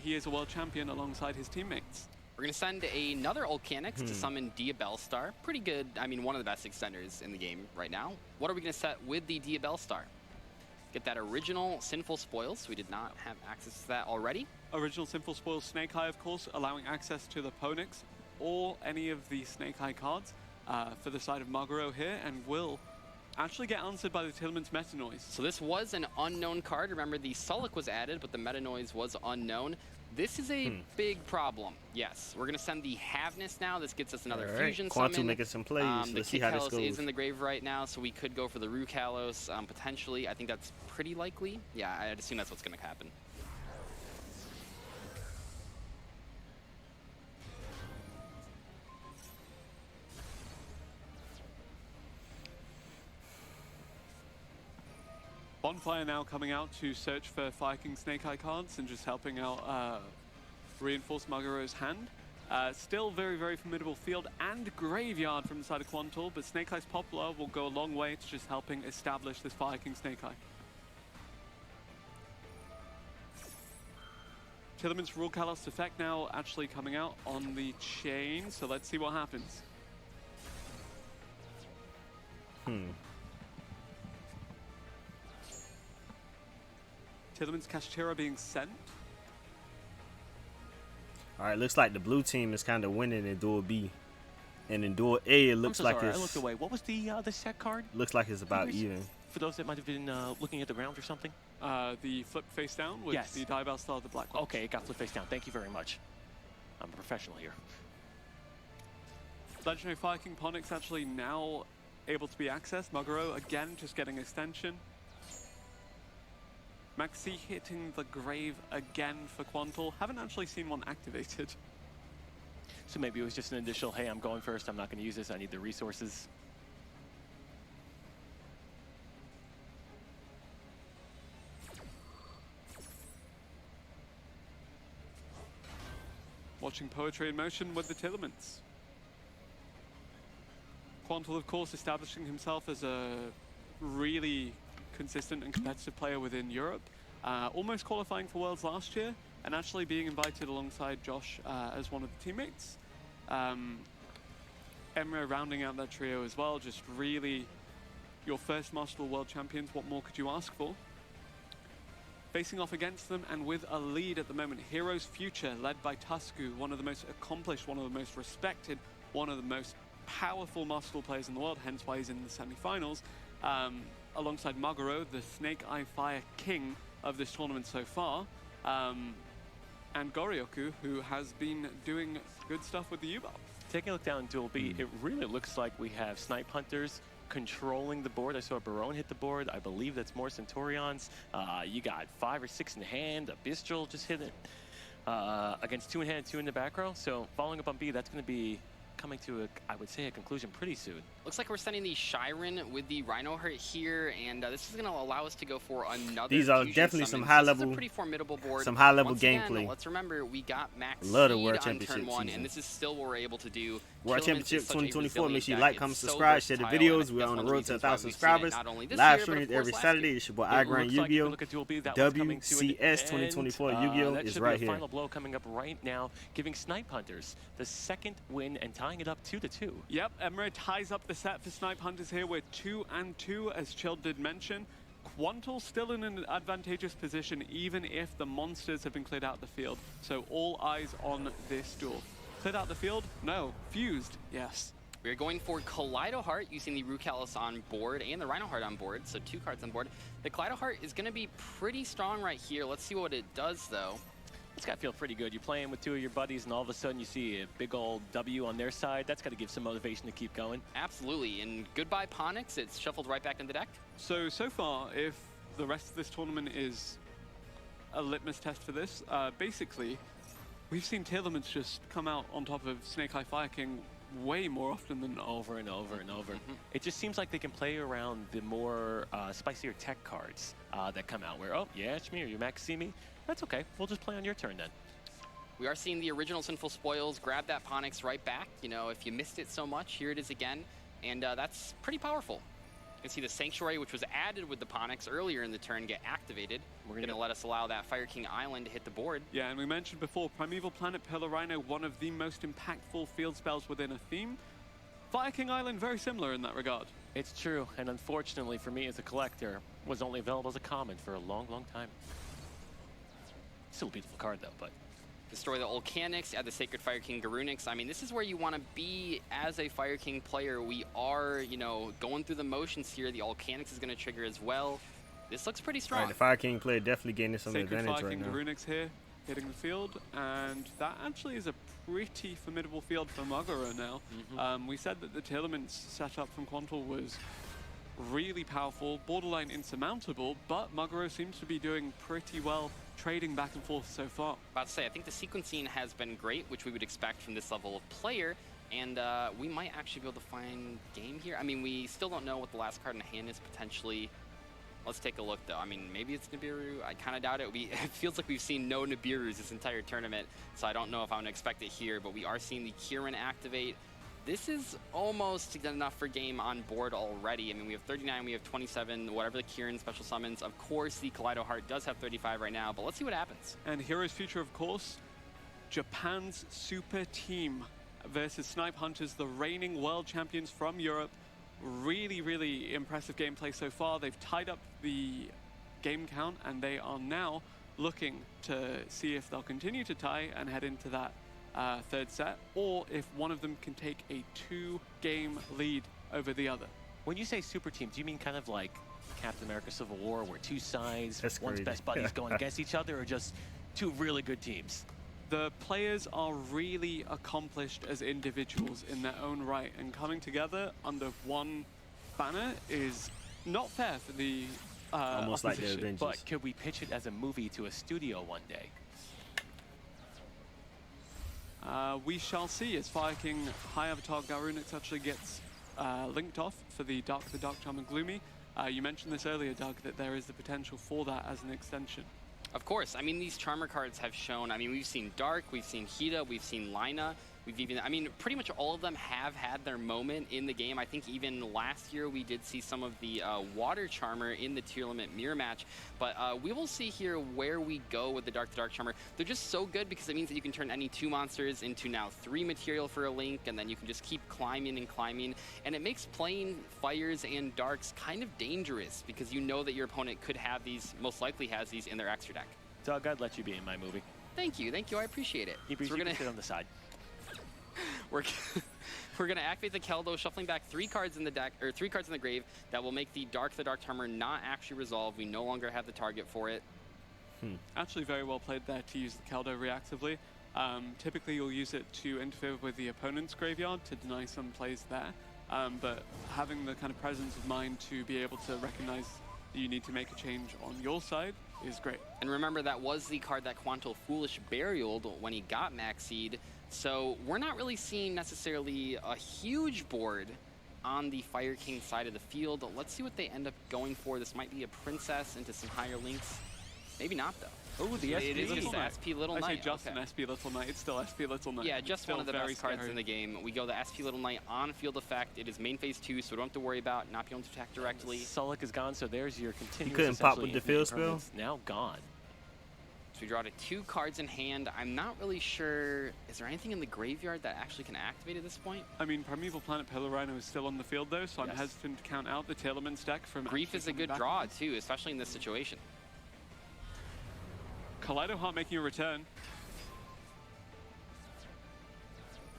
he is a world champion alongside his teammates. We're going to send another Volcanics to summon Diabellstar. Pretty good, I mean, one of the best extenders in the game right now. What are we going to set with the Diabellstar? get that original Sinful Spoils. We did not have access to that already. Original Sinful Spoils Snake Eye, of course, allowing access to the Ponix or any of the Snake Eye cards for the side of Maguro here, and will actually get answered by the Tillman's Meta Noise. So this was an unknown card. Remember, the Sullic was added, but the Meta Noise was unknown. This is a big problem. Yes, we're going to send the Havness now. This gets us another fusion Quantum summon. making some plays. Let's see how this goes. Is in the grave right now, so we could go for the Rue Kalos potentially. I think that's pretty likely. Yeah, I'd assume that's what's going to happen. Bonfire now coming out to search for Fire King Snake Eye cards and just helping out reinforce Maguro's hand. Still very, very formidable field and graveyard from the side of Quantul, but Snake Eye's Popular will go a long way to just helping establish this Fire King Snake Eye. Tillerman's Rule Kalos effect now actually coming out on the chain, so let's see what happens. Tillerman's Kashtira being sent. All right, looks like the blue team is kind of winning in Duel B. And in Duel A, it looks like it's... I looked away. What was the set card? Looks like it's about even. For those that might have been looking at the ground or something? The flip face down with the Diabell style of the black box. Okay, it got flip face down. Thank you very much. I'm a professional here. Legendary Fire King Ponix actually now able to be accessed. Maguro again just getting extension. Maxi hitting the grave again for Quantul. Haven't actually seen one activated. So maybe it was just an initial, hey, I'm going first, I'm not going to use this, I need the resources. Watching Poetry in Motion with the Tillaments. Quantul, of course, establishing himself as a really consistent and competitive player within Europe, almost qualifying for Worlds last year, and actually being invited alongside Josh as one of the teammates. Emre rounding out that trio as well, just really your first Master World Champions, what more could you ask for? Facing off against them and with a lead at the moment, Heroes Future, led by Tusku, one of the most accomplished, one of the most respected, one of the most powerful Master players in the world, hence why he's in the semi-finals. Alongside Maguro, the Snake Eye Fire King of this tournament so far, and Goryoku, who has been doing good stuff with the U-Bell. Taking a look down Duel B, it really looks like we have Snipe Hunters controlling the board. I saw Barone hit the board. I believe that's more Centaurions. You got 5 or 6 in hand. A Bistral just hit it against 2 in hand, 2 in the back row. So following up on B, that's going to be coming to, I would say, a conclusion pretty soon. Looks like we're sending the Shiren with the Rhino Heart here, and this is going to allow us to go for another. These are definitely some high level, this is a pretty formidable board. Some high level Once again, gameplay. Let's remember we got Max Love the Seed World on Championship turn 1, season. and this is still what we're able to do. World Tillaments Championship is such a 2024. Make resilient sure you deck. like, It's comment, so subscribe, share the versatile, videos. and We're that's on the one of road to reasons 1,000 why we've seen it subscribers. not only this Live year, but streams of course every last Saturday. year. It's your boy It Igrand looks like if you Yugioh. look at Duel B, that one's coming to an WCS end. 2024 Yugioh that is should right be a here. final blow coming up right now, giving Snipe Hunters the second win and tying it up 2-2. Yep, Emre ties up the set for Snipe Hunters here with 2-2, as Chill did mention. Quantul still in an advantageous position, even if the monsters have been cleared out of the field. So all eyes on this duel. Cleared out the field? No. Fused? Yes. We're going for Kaleido Heart using the Rue Kalos on board and the Rhino Heart on board, so 2 cards on board. The Kaleido Heart is going to be pretty strong right here. Let's see what it does, though. It's got to feel pretty good. You're playing with 2 of your buddies, and all of a sudden you see a big old W on their side. That's got to give some motivation to keep going. Absolutely, and goodbye Ponix. It's shuffled right back in the deck. So far, if the rest of this tournament is a litmus test for this, basically, we've seen Tillaments just come out on top of Snake Eye Fire King way more often than over and over and over. It just seems like they can play around the more spicier tech cards that come out where, oh, yeah, Shmear, you Max see me? That's okay. We'll just play on your turn then. We are seeing the original Sinful Spoils grab that Ponix right back. You know, if you missed it so much, here it is again. And that's pretty powerful. You can see the Sanctuary, which was added with the Ponix earlier in the turn, get activated. We're going to let us allow that Fire King Island to hit the board. Yeah, and we mentioned before, Primeval Planet Pillar Rhino, one of the most impactful field spells within a theme. Fire King Island, very similar in that regard. It's true, and unfortunately for me as a collector, was only available as a common for a long, long time. Still a beautiful card, though, but... Destroy the Volcanics, add the Sacred Fire King Garunix. I mean, this is where you want to be as a Fire King player. We are, you know, going through the motions here. The Volcanics is going to trigger as well. This looks pretty strong. Right, the Fire King player definitely gaining some advantage right now. Sacred Fire King Garunix here, hitting the field, and that actually is a pretty formidable field for Maguro now. We said that the Tearlaments setup from Quantal was really powerful, borderline insurmountable, but Maguro seems to be doing pretty well trading back and forth so far. About to say, I think the sequencing has been great, which we would expect from this level of player, and we might actually be able to find game here. I mean, we still don't know what the last card in hand is potentially. Let's take a look, though. I mean, maybe it's Nibiru. I kind of doubt it. It feels like we've seen no Nibirus this entire tournament, so I don't know if I'm going to expect it here, but we are seeing the Kieran activate. This is almost enough for game on board already. I mean, we have 39, we have 27, whatever the Kieran special summons. Of course, the Kaleido Heart does have 35 right now, but let's see what happens. And Hero's Future, of course, Japan's super team versus Snipe Hunters, the reigning world champions from Europe. Really, really impressive gameplay so far. They've tied up the game count, and they are now looking to see if they'll continue to tie and head into that third set, or if one of them can take a 2-game lead over the other. When you say super team, do you mean kind of like Captain America Civil War, where two sides, That's one's crazy. best buddies going against each other, or just two really good teams? The players are really accomplished as individuals in their own right, and coming together under one banner is not fair for the Almost like the opposition. Avengers. But could we pitch it as a movie to a studio one day? We shall see as Fire King High Avatar Garunix actually gets linked off for the Dark Charm and Gloomy. You mentioned this earlier, Doug, that there is the potential for that as an extension. Of course. I mean, these Charmer cards have shown, I mean, we've seen Dark, we've seen Hida, we've seen Lina. We've even, I mean, pretty much all of them have had their moment in the game. I think even last year we did see some of the Water Charmer in the Tier Limit Mirror match. But we will see here where we go with the Dark Charmer. They're just so good because it means that you can turn any 2 monsters into now 3 material for a link, and then you can just keep climbing and climbing. And it makes playing Fires and Darks kind of dangerous because you know that your opponent could have these, most likely has these in their extra deck. Doug, I'd let you be in my movie. Thank you, I appreciate it. You can sit on the side. We're gonna activate the Keldo, shuffling back 3 cards in the deck, or 3 cards in the grave. That will make the Dark Charmer not actually resolve. We no longer have the target for it. Actually, very well played there to use the Keldo reactively. Typically, you'll use it to interfere with the opponent's graveyard to deny some plays there. But having the kind of presence of mind to be able to recognize that you need to make a change on your side is great. And remember, that was the card that Quantal Foolish burialed when he got Maxied. So we're not really seeing necessarily a huge board on the Fire King side of the field. Let's see what they end up going for. This might be a Princess into some higher links. Maybe not, though. Oh, the SP It is Little just Knight. SP Little Knight. I say just okay. an SP Little Knight. It's still SP Little Knight. Yeah, It's just still one of the very best cards scary. in the game. We go the SP Little Knight on field effect. It is main phase 2, so we don't have to worry about not being able to attack directly. Sulik is gone, so there's your continuous. couldn't pop essentially with the field infinite spell? permanents now gone. So we draw to 2 cards in hand. I'm not really sure. Is there anything in the graveyard that actually can activate at this point? I mean, Primeval Planet Pillar Rhino is still on the field, though, so I'm Yes. hesitant to count out the Tearlaments deck from Grief actually is a coming good back. draw, too, especially in this situation. Kaleido Heart making a return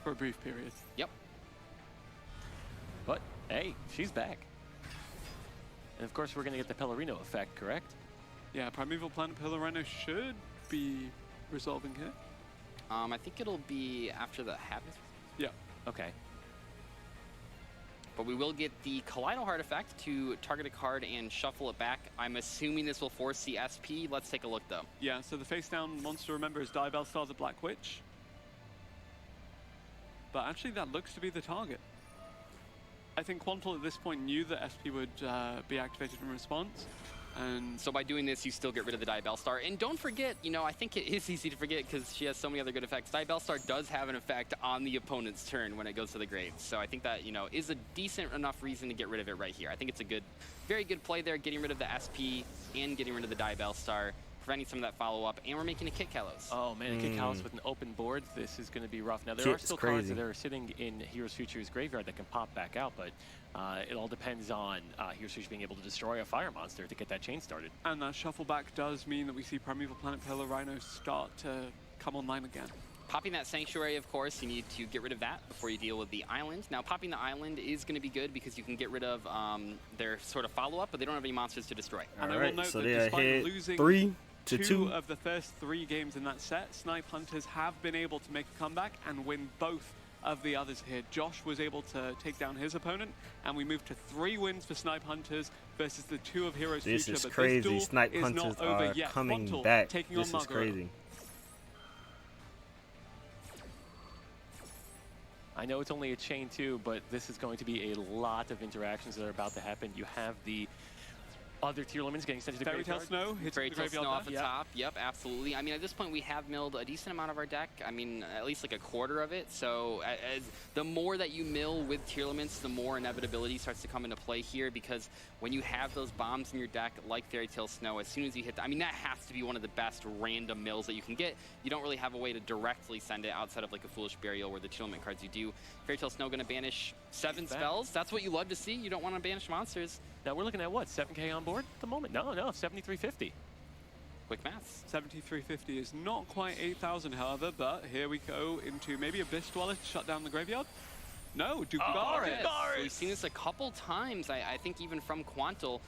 for a brief period. Yep. But hey, she's back. And of course, we're going to get the Pellerino effect, correct? Yeah, Primeval Planet Pillar Rhino should be resolving here. I think it'll be after the happens. Yeah. Okay. But we will get the Kaleido Heart effect to target a card and shuffle it back. I'm assuming this will force the SP. Let's take a look, though. Yeah, so the face down monster, remember, is Diabell Star the Black Witch. But actually, that looks to be the target. I think Quantal at this point knew that SP would be activated in response. And So by doing this, you still get rid of the Diabell Star. And don't forget, you know, I think it is easy to forget because she has so many other good effects. Diabell Star does have an effect on the opponent's turn when it goes to the grave. So I think that, you know, is a decent enough reason to get rid of it right here. I think it's a good, very good play there, getting rid of the SP and getting rid of the Diabell Star. preventing some of that follow-up, and we're making a Kit Kalos. Oh man, a Kit Kalos with an open board. This is going to be rough. Now there Kit's are still cards that are sitting in Heroes Future's graveyard that can pop back out, but it all depends on Heroes Future being able to destroy a fire monster to get that chain started. And that shuffle back does mean that we see Primeval Planet Pillar Rhinos start to come online again. Popping that Sanctuary, of course, you need to get rid of that before you deal with the island. Now, popping the island is going to be good because you can get rid of their sort of follow-up, but they don't have any monsters to destroy. And I will note so that they despite losing 3-2 of the first 3 games in that set, Snipe Hunters have been able to make a comeback and win both of the others here. Josh was able to take down his opponent, and we moved to 3 wins for Snipe Hunters versus the 2 of Heroes This Future. is But crazy. this duel Snipe is Hunters not over are yet. coming Quantal back. taking This on is Maguro. crazy. I know it's only a chain 2, but this is going to be a lot of interactions that are about to happen. You have the other tier limits getting sent to the Fairy Tale graveyard. Snow hits the Fairy Tale graveyard Snow off there. the top. Yep, absolutely. I mean, at this point, we have milled a decent amount of our deck. I mean, at least like a quarter of it. So as the more that you mill with tier limits, the more inevitability starts to come into play here, because when you have those bombs in your deck, like Fairy Tale Snow, as soon as you hit that, I mean, that has to be one of the best random mills that you can get. You don't really have a way to directly send it outside of like a Foolish Burial where the tier limit cards you do. Fairy Tale Snow going to banish 7 spells. That's what you love to see. You don't want to banish monsters. Now we're looking at what, 7K on board at the moment? No, 7,350. Quick maths. 7,350 is not quite 8,000, however, but here we go into maybe Abyss Dweller to shut down the graveyard. No, Dugaris. So we've seen this a couple times, I think even from Quantal.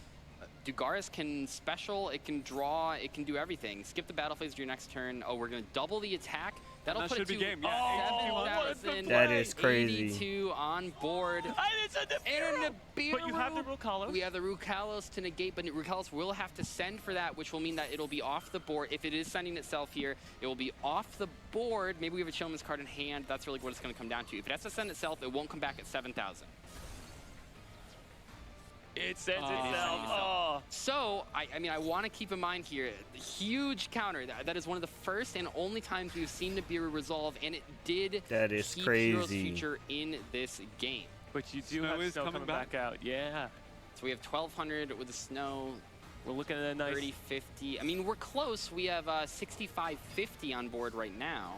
Dugaris can special, it can draw, it can do everything. Skip the battle phase of your next turn. Oh, we're going to double the attack. That'll put it to game. Yeah, 7,000. That is crazy. 82 on board. And it's a And a But you have the Rukalos. We have the Rukalos to negate, but Rukalos will have to send for that, which will mean that it'll be off the board. If it is sending itself here, it will be off the board. Maybe we have a Chillman's card in hand. That's really what it's going to come down to. If it has to send itself, it won't come back at 7,000. It sends itself. Oh. So, I mean, I want to keep in mind here, huge counter. That is one of the first and only times we've seen Nibiru resolve, and it did That is keep crazy. Heroes Future in this game. But you do Snow have is Snow coming coming back out. Yeah. So we have 1,200 with the Snow, We're looking at a nice 30, 50. I mean, we're close. We have 6550 on board right now.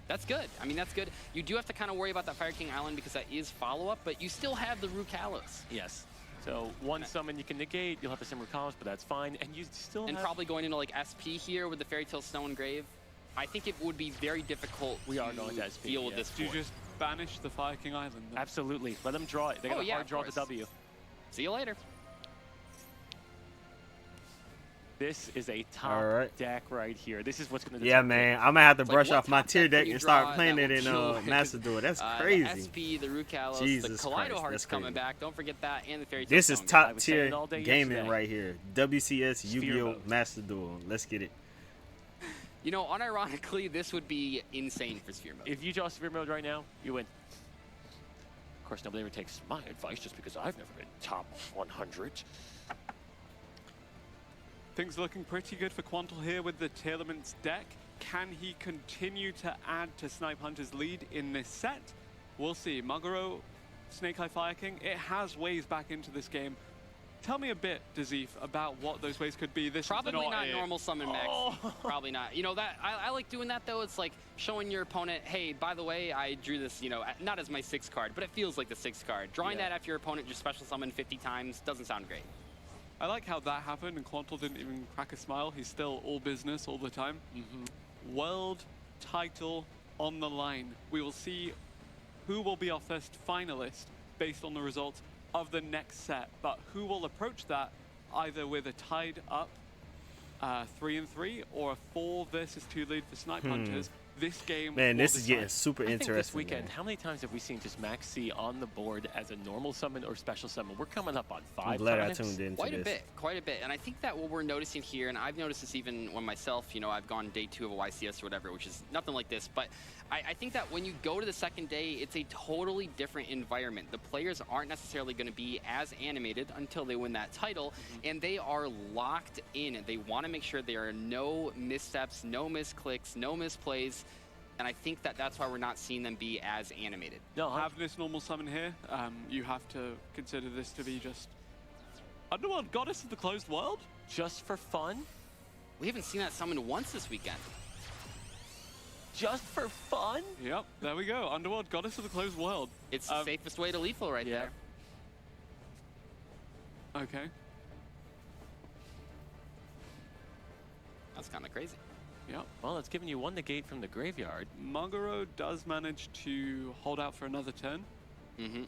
That's good. I mean, that's good. You do have to kind of worry about that Fire King Island because that is follow-up, but you still have the Rukalos. Yes. So one summon you can negate, you'll have the same Rukalos, but that's fine. And you still And have... probably going into like SP here with the Fairy Tale Snow and Grave. I think it would be very difficult We are going to SP, deal with yeah. this Do you board. just banish the Fire King Island? Absolutely. Let them draw it. They got a hard of draw to course. W. See you later. This is a top deck right here. This is what's going to Yeah, man. I'm going to have to It's like, brush what off my top tier deck can deck you and start draw playing that it in will kill Master Duel. That's The crazy. SP, the Rukalos, Jesus the Christ, Kaleido Heart's that's coming crazy. back. Don't forget that, and the Fairy Tale This is Stone. top was saying tier it all day gaming yesterday. right here. WCS Sphere Yu-Gi-Oh! mode. Master Duel. Let's get it. You know, unironically, this would be insane for Sphere Mode. If you draw Sphere Mode right now, you win. Of course, nobody ever takes my advice just because I've never been top 100. Things looking pretty good for Quantal here with the Telements deck. Can he continue to add to Snipe Hunter's lead in this set? We'll see. Maguro, Snake Eye Fire King, it has ways back into this game. Tell me a bit, Dazif, about what those ways could be. This Probably is not it. normal summon max. Oh. Probably not. You know, that I like doing that, though. It's like showing your opponent, hey, by the way, I drew this, you know, not as my 6th card, but it feels like the 6th card. Drawing that after your opponent just special summoned 50 times doesn't sound great. I like how that happened and Quantal didn't even crack a smile. He's still all business all the time. World title on the line. We will see who will be our first finalist based on the results of the next set. But who will approach that either with a tied up 3-3 or a 4 versus 2 lead for Snipe Hunters. This game Man, will this is decide. getting super I think this interesting. weekend, man. how many times have we seen just Max C on the board as a normal summon or special summon? We're coming up on 5 I'm glad I summons. tuned into Quite a this. bit, quite a bit. And I think that what we're noticing here, and I've noticed this even when myself, you know, I've gone day 2 of a YCS or whatever, which is nothing like this, but I think that when you go to the second day, it's a totally different environment. The players aren't necessarily going to be as animated until they win that title, and they are locked in. They want to make sure there are no missteps, no misclicks, no misplays. And I think that that's why we're not seeing them be as animated. No, Have this normal summon here, you have to consider this to be just Underworld Goddess of the Closed World? just for fun. We haven't seen that summoned once this weekend. Just for fun? Yep, there we go. Underworld Goddess of the Closed World. It's the safest way to lethal right there. Okay. That's kind of crazy. Yep. Well, it's giving you one negate from the graveyard. Maguro does manage to hold out for another turn. Mm-hmm.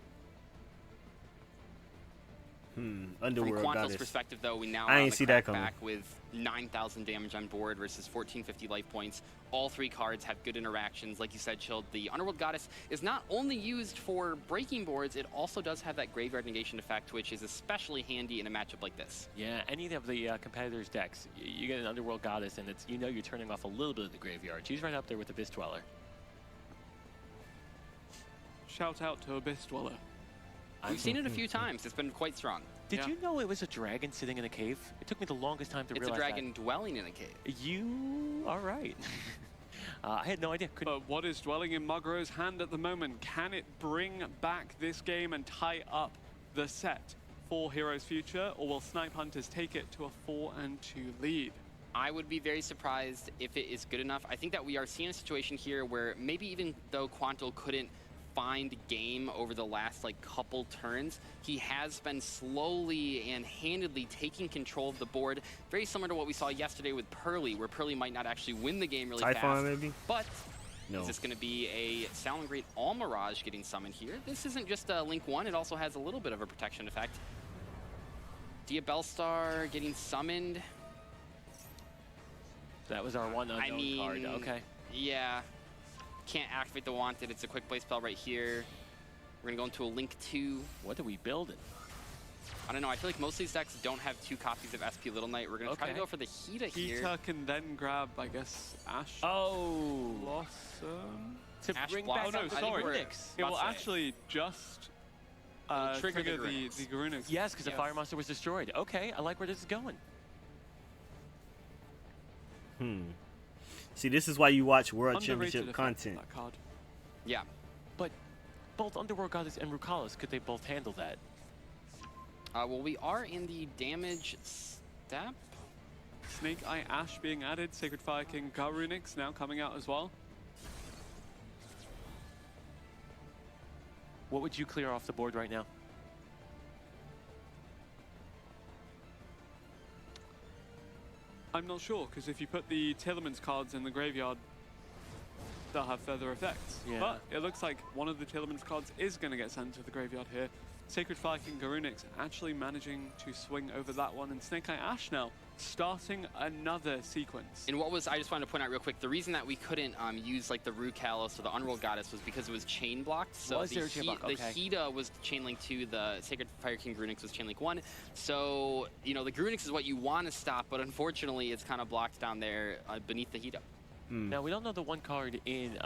Underworld From Quanto's Goddess. perspective, though, we now I are on ain't the see that crack coming. back with 9,000 damage on board versus 1,450 life points. All 3 cards have good interactions. Like you said, Chilled, the Underworld Goddess is not only used for breaking boards, it also does have that graveyard negation effect, which is especially handy in a matchup like this. Yeah, any of the competitors' decks, you get an Underworld Goddess, and it's you're turning off a little bit of the graveyard. She's right up there with the Abyss Dweller. Shout out to Abyss Dweller. We've seen it a few times. It's been quite strong. Did you know it was a dragon sitting in a cave? It took me the longest time to realize It's a dragon dwelling in a cave. You are right. I had no idea. But what is dwelling in Maguro's hand at the moment? Can it bring back this game and tie up the set for Heroes Future, or will Snipe Hunters take it to a 4-2 lead? I would be very surprised if it is good enough. I think that we are seeing a situation here where maybe even though Quanto couldn't find game over the last couple turns, he has been slowly and handedly taking control of the board, very similar to what we saw yesterday with Pearly, where Pearly might not actually win the game really fast, maybe? but no. Is this going to be a Salamangreat All Mirage getting summoned here? This isn't just a Link 1, it also has a little bit of a protection effect. Diabellstar getting summoned. That was our one unknown card, okay. Yeah. Can't activate the Wanted. It's a quick play spell right here. We're gonna go into a Link 2. What are we building? I don't know. I feel like most of these decks don't have 2 copies of SP Little Knight. We're gonna try to go for the Hida here. Hida can then grab, I guess, Ash. Oh. Blossom. To Ash bring Blossom. back Oh, no, the sorry. Garunix. It will actually just trigger the Garunix. Yes, because the Fire Monster was destroyed. Okay, I like where this is going. See, this is why you watch World Underrated Championship content. that card. Yeah. But both Underworld Goddess and Rukalis, could they both handle that? Well, we are in the damage step. Snake Eye Ash being added. Sacred Fire King Garunix now coming out as well. What would you clear off the board right now? I'm not sure, because if you put the Tillerman's cards in the graveyard, they'll have further effects. Yeah. But it looks like one of the Tillerman's cards is going to get sent to the graveyard here. Sacred Fire King Garunix actually managing to swing over that one, and Snake Eye Ash now starting another sequence. And what was, I just wanted to point out real quick, the reason that we couldn't use the Rukalis or the Underworld Goddess was because it was chain blocked. So the Hida was chain link 2, the Sacred Fire King Garunix was chain link 1. So, the Garunix is what you want to stop, but unfortunately it's kind of blocked down there beneath the Hida. Now, we don't know the one card in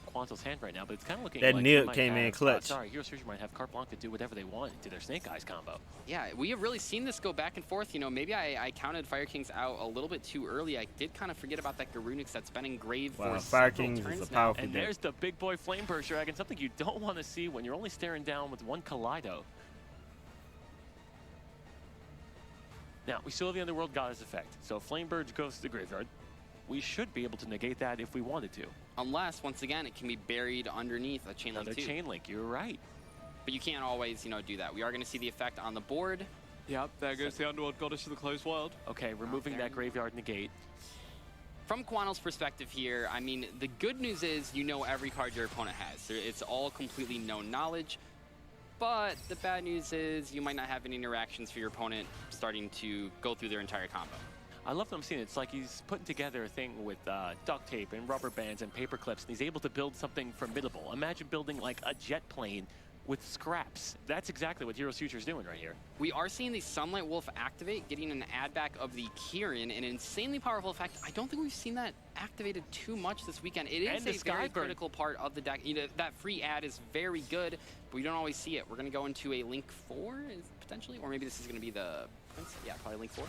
Quanto's hand right now, but it's kind of looking that like Nib came in clutch. Sorry, Heroes Future might have carte blanche to do whatever they want into their Snake Eyes combo. Yeah, we have really seen this go back and forth. Maybe I counted Fire Kings out a little bit too early. I did kind of forget about that Garunix that's been engraved for Fire several Kings turns is a now. powerful And deck. there's the big boy Flame Burst Dragon, something you don't want to see when you're only staring down with one Kaleido. Now, we still have the Underworld Goddess effect, so if Flame Bird goes to the graveyard, we should be able to negate that if we wanted to. Unless, once again, it can be buried underneath a chain link 2. Another chain link, you're right. But you can't always, do that. We are going to see the effect on the board. Yep, there goes the Underworld Goddess of the Closed World. Okay, removing that graveyard negate. From Quanto's perspective here, I mean, the good news is every card your opponent has. It's all completely known knowledge. But the bad news is you might not have any interactions for your opponent starting to go through their entire combo. I love what I'm seeing. It's like he's putting together a thing with duct tape and rubber bands and paper clips, and he's able to build something formidable. Imagine building like a jet plane with scraps. That's exactly what Heroes Future is doing right here. We are seeing the Sunlight Wolf activate, getting an add back of the Kieran, an insanely powerful effect. I don't think we've seen that activated too much this weekend. It is a very critical part of the deck. That free add is very good, but we don't always see it. We're going to go into a Link 4, potentially, or maybe this is going to be the Prince. Yeah, probably Link 4.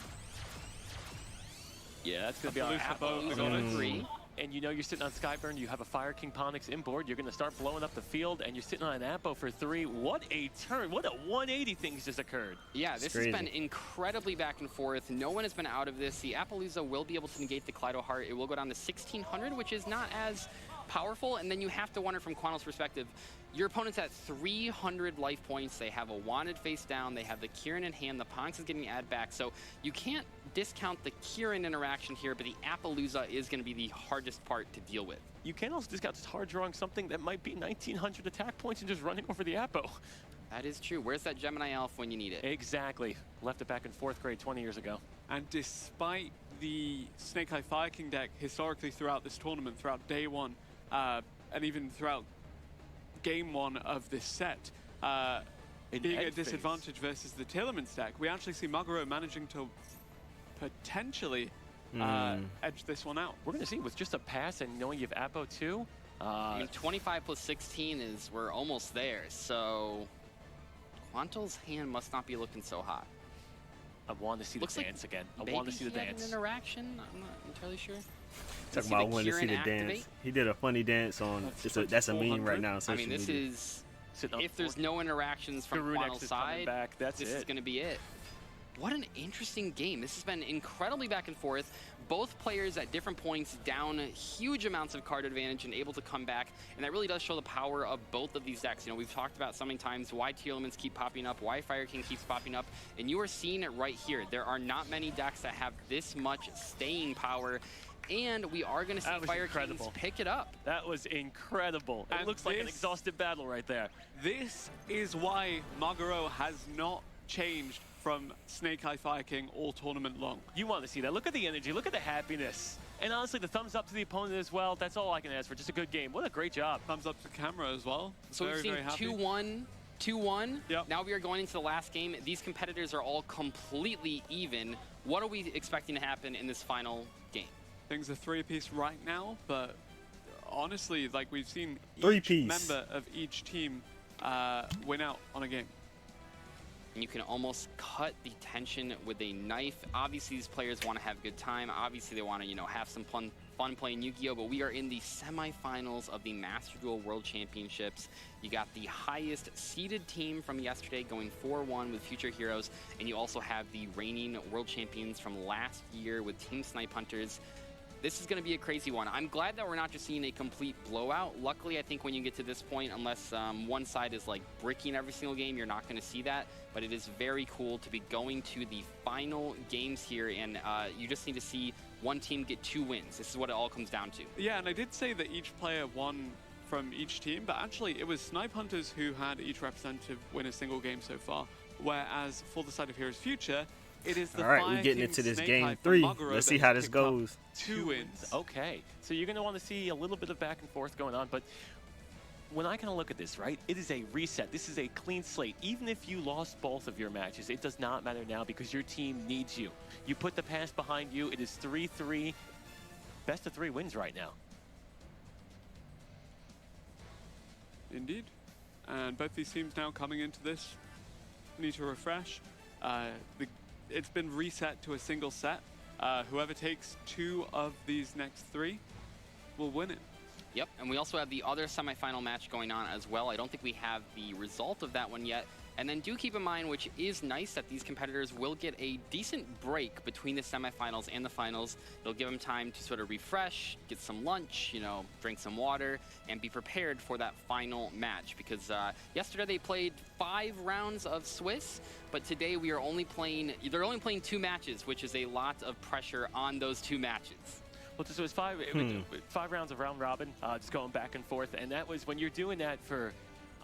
Yeah, that's going to be our Appaloosa 3. and you know you're sitting on Skyburn, you have a Fire King Ponix inboard, you're going to start blowing up the field, and you're sitting on an Apo for 3. What a turn. What a 180 things just occurred. Yeah, this has been incredibly back and forth. No one has been out of this. The Appaloosa will be able to negate the Kaleido Heart. It will go down to 1,600, which is not as powerful. And then you have to wonder from Quanto's perspective, your opponent's at 300 life points. They have a Wanted face down. They have the Kieran in hand. The Ponix is getting add back. So you can't discount the Kieran interaction here, but the Appaloosa is going to be the hardest part to deal with. You can't also discount just hard drawing something that might be 1,900 attack points and just running over the Apo. That is true. Where's that Gemini Elf when you need it? Exactly. Left it back in 4th grade 20 years ago. And despite the Snake Eye Fire King deck historically throughout this tournament, throughout day 1, and even throughout game 1 of this set, being a disadvantage versus the Tillerman stack, we actually see Maguro managing to potentially edge this one out. We're going to see with just a pass and knowing you have Apo too. I mean, 25 plus 16 is, we're almost there. So Quanto's hand must not be looking so hot. I want to see the dance again. I want to see the dance. An interaction? I'm not entirely sure. Talking about wanting to see the dance. He did a funny dance on. That's a meme right now. I mean, this is. If there's no interactions from Quanto's side, this is going to be it. What an interesting game. This has been incredibly back and forth. Both players at different points down huge amounts of card advantage and able to come back. And that really does show the power of both of these decks. You know, we've talked about so many times why Tier Elements keep popping up, why Fire King keeps popping up. And you are seeing it right here. There are not many decks that have this much staying power. And we are going to see Fire Kings pick it up. That was incredible. It looks like an exhausted battle right there. This is why Maguro has not changed from Snake Eye Fire King all tournament long. You want to see that. Look at the energy. Look at the happiness. And honestly, the thumbs up to the opponent as well. That's all I can ask for. Just a good game. What a great job. Thumbs up to camera as well. So we've seen 2-1. 2-1. Yep. Now we are going into the last game. These competitors are all completely even. What are we expecting to happen in this final game? Things are 3-apiece right now, but honestly, like we've seen each member of each team win out on a game. And you can almost cut the tension with a knife. Obviously, these players want to have a good time. Obviously, they want to, you know, have some fun playing Yu-Gi-Oh! But we are in the semifinals of the Master Duel World Championships. You got the highest seeded team from yesterday going 4-1 with Future Heroes, and you also have the reigning world champions from last year with Team SNIPE Hunters. This is going to be a crazy one. I'm glad that we're not just seeing a complete blowout. Luckily, I think when you get to this point, unless one side is like bricking every single game, you're not going to see that. But it is very cool to be going to the final games here, and you just need to see one team get 2 wins. This is what it all comes down to. Yeah, and I did say that each player won from each team, but actually it was SNIPE Hunters who had each representative win a single game so far, whereas for the side of Heroes Future, it is the All right, we're getting into this game 3. Let's see how this goes. 2 wins. Okay, so you're going to want to see a little bit of back and forth going on, but when I kind of look at this, right, it is a reset. This is a clean slate. Even if you lost both of your matches, it does not matter now because your team needs you. You put the past behind you. It is 3-3. Best of 3 wins right now. Indeed. And both these teams now coming into this need to refresh. It's been reset to a single set. Whoever takes 2 of these next 3 will win it. Yep, and we also have the other semifinal match going on as well. I don't think we have the result of that one yet. And then do keep in mind, which is nice, that these competitors will get a decent break between the semifinals and the finals. It'll give them time to sort of refresh, get some lunch, you know, drink some water, and be prepared for that final match. Because yesterday they played 5 rounds of Swiss, but today we are only playing, they're only playing 2 matches, which is a lot of pressure on those 2 matches. Well, so it was 5 rounds of round robin, just going back and forth, and that was when you're doing that for,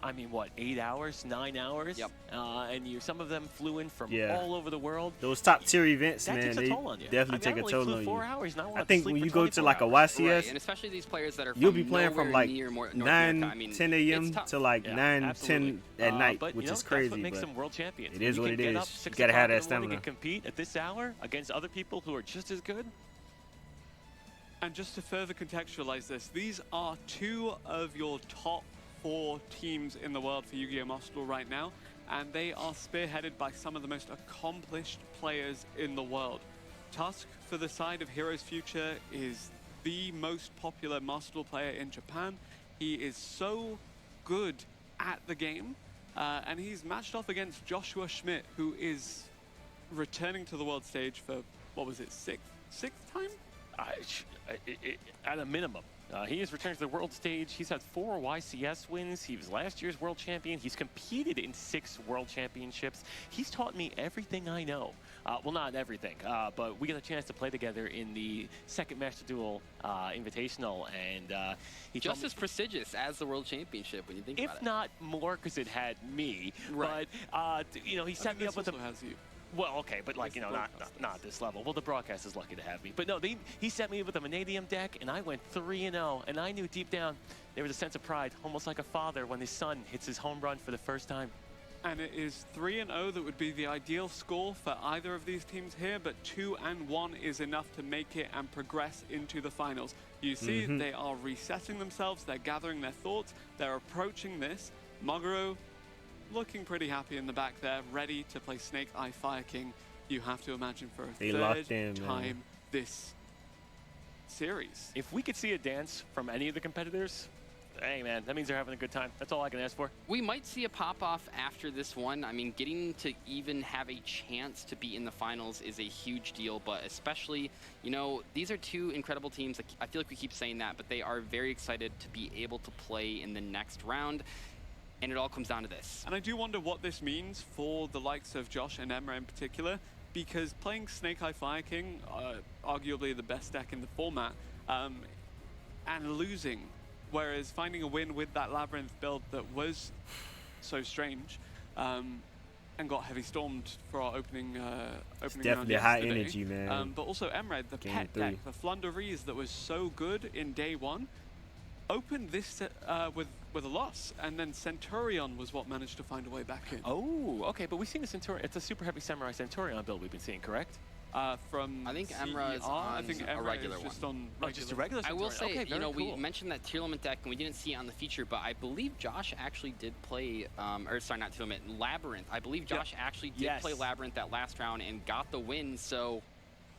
I mean, what, 8 hours, 9 hours? Yep. And some of them flew in from all over the world. Those top tier events, that man, takes a toll on you. Definitely take a toll on you. 4 hours, I think when you go to like a YCS, right, and especially these players that are you'll be playing from like 9, 10 a.m. to like 9, 10 at night, but, which is that's crazy. What makes them world champions. It is what it is. You gotta have that stamina. stamina. To compete at this hour against other people who are just as good. And just to further contextualize this, these are 2 of your top 4 teams in the world for Yu-Gi-Oh! Master Duel right now, and they are spearheaded by some of the most accomplished players in the world. Tusk, for the side of Heroes Future, is the most popular Master Duel player in Japan. He is so good at the game, and he's matched off against Joshua Schmidt, who is returning to the world stage for, what was it, sixth time? At a minimum. He has returned to the world stage. He's had 4 YCS wins. He was last year's world champion. He's competed in 6 world championships. He's taught me everything I know. Well, not everything, but we got a chance to play together in the second Master Duel Invitational, and he just as prestigious as the world championship when you think about it. If not more, because it had me. Right. But you know, he set me up with has you. Well, okay, but like, you know, not this level. Well, the broadcast is lucky to have me. But no, he set me with a Vanadium deck, and I went 3-0. And I knew deep down there was a sense of pride, almost like a father when his son hits his home run for the first time. And it is 3-0 that would be the ideal score for either of these teams here, but 2-1 is enough to make it and progress into the finals. You see, they are resetting themselves, they're gathering their thoughts, they're approaching this. Moguro looking pretty happy in the back there, ready to play Snake Eye Fire King. You have to imagine for a third time this series. If we could see a dance from any of the competitors, hey man, that means they're having a good time. That's all I can ask for. We might see a pop-off after this one. I mean, getting to even have a chance to be in the finals is a huge deal, but especially, you know, these are 2 incredible teams. I feel like we keep saying that, but they are very excited to be able to play in the next round. And it all comes down to this. And I do wonder what this means for the likes of Josh and Emra in particular, because playing Snake Eye Fire King, arguably the best deck in the format, and losing, whereas finding a win with that Labyrinth build that was so strange, and got heavy stormed for our opening round definitely high energy, man. But also Emred, the pet deck, the Flunderies that was so good in day 1, opened this with a loss, and then Centurion was what managed to find a way back in. Oh, okay, but we've seen the Centurion. It's a super heavy Samurai Centurion build we've been seeing, correct? From I think Emra is on a regular one. Just a regular Centurion. I will say, okay, you know, cool. we mentioned that tier limit deck, and we didn't see it on the feature, but I believe Josh actually did play, or sorry, not tier limit, Labyrinth. I believe Josh actually did play Labyrinth that last round and got the win, so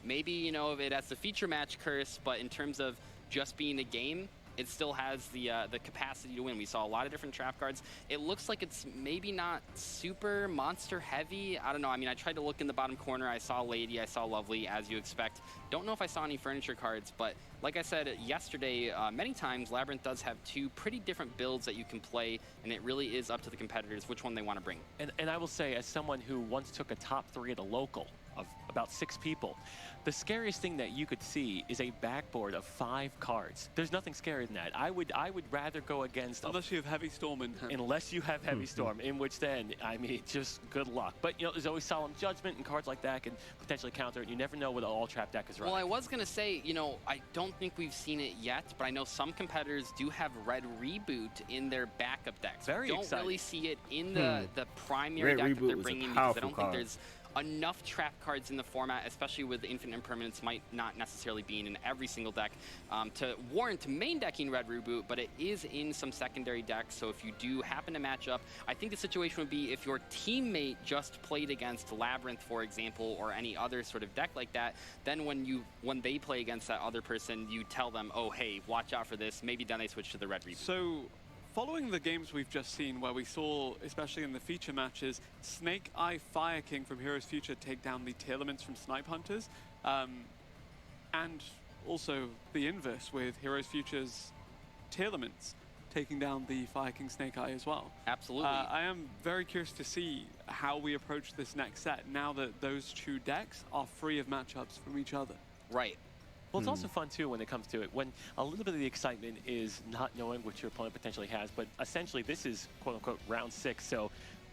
maybe, you know, it has the feature match curse, but in terms of just being a game, it still has the capacity to win. We saw a lot of different trap cards. It looks like it's maybe not super monster heavy. I don't know. I mean, I tried to look in the bottom corner. I saw Lady. I saw Lovely, as you expect. Don't know if I saw any furniture cards, but like I said yesterday, many times, Labyrinth does have 2 pretty different builds that you can play, and it really is up to the competitors which one they want to bring. And I will say, as someone who once took a top 3 at a local of about 6 people, the scariest thing that you could see is a backboard of 5 cards. There's nothing scarier than that. I would rather go against... Unless you have Heavy Storm in hand. Unless you have Heavy Storm, in which then, I mean, just good luck. But, you know, there's always Solemn Judgment, and cards like that can potentially counter it. You never know what an all-trap deck is running. Well, I was going to say, you know, I don't think we've seen it yet, but I know some competitors do have Red Reboot in their backup decks. Very exciting. Don't really see it in the primary Red deck Reboot that they're bringing, because I don't card. think there's enough trap cards in the format, especially with the Infinite Impermanence might not necessarily being in every single deck, to warrant main decking Red Reboot, but it is in some secondary decks, so if you do happen to match up, I think the situation would be if your teammate just played against Labyrinth, for example, or any other sort of deck like that, then when they play against that other person, you tell them, oh, hey, watch out for this, maybe then they switch to the Red Reboot. So, following the games we've just seen, where we saw, especially in the feature matches, Snake Eye Fire King from Heroes Future take down the tier limits from Snipe Hunters, and also the inverse with Heroes Future's tier limits taking down the Fire King Snake Eye as well. Absolutely. I am very curious to see how we approach this next set now that those 2 decks are free of matchups from each other. Right. Well, it's also fun, too, when it comes to it, when a little bit of the excitement is not knowing what your opponent potentially has, but essentially this is, quote-unquote, round 6, so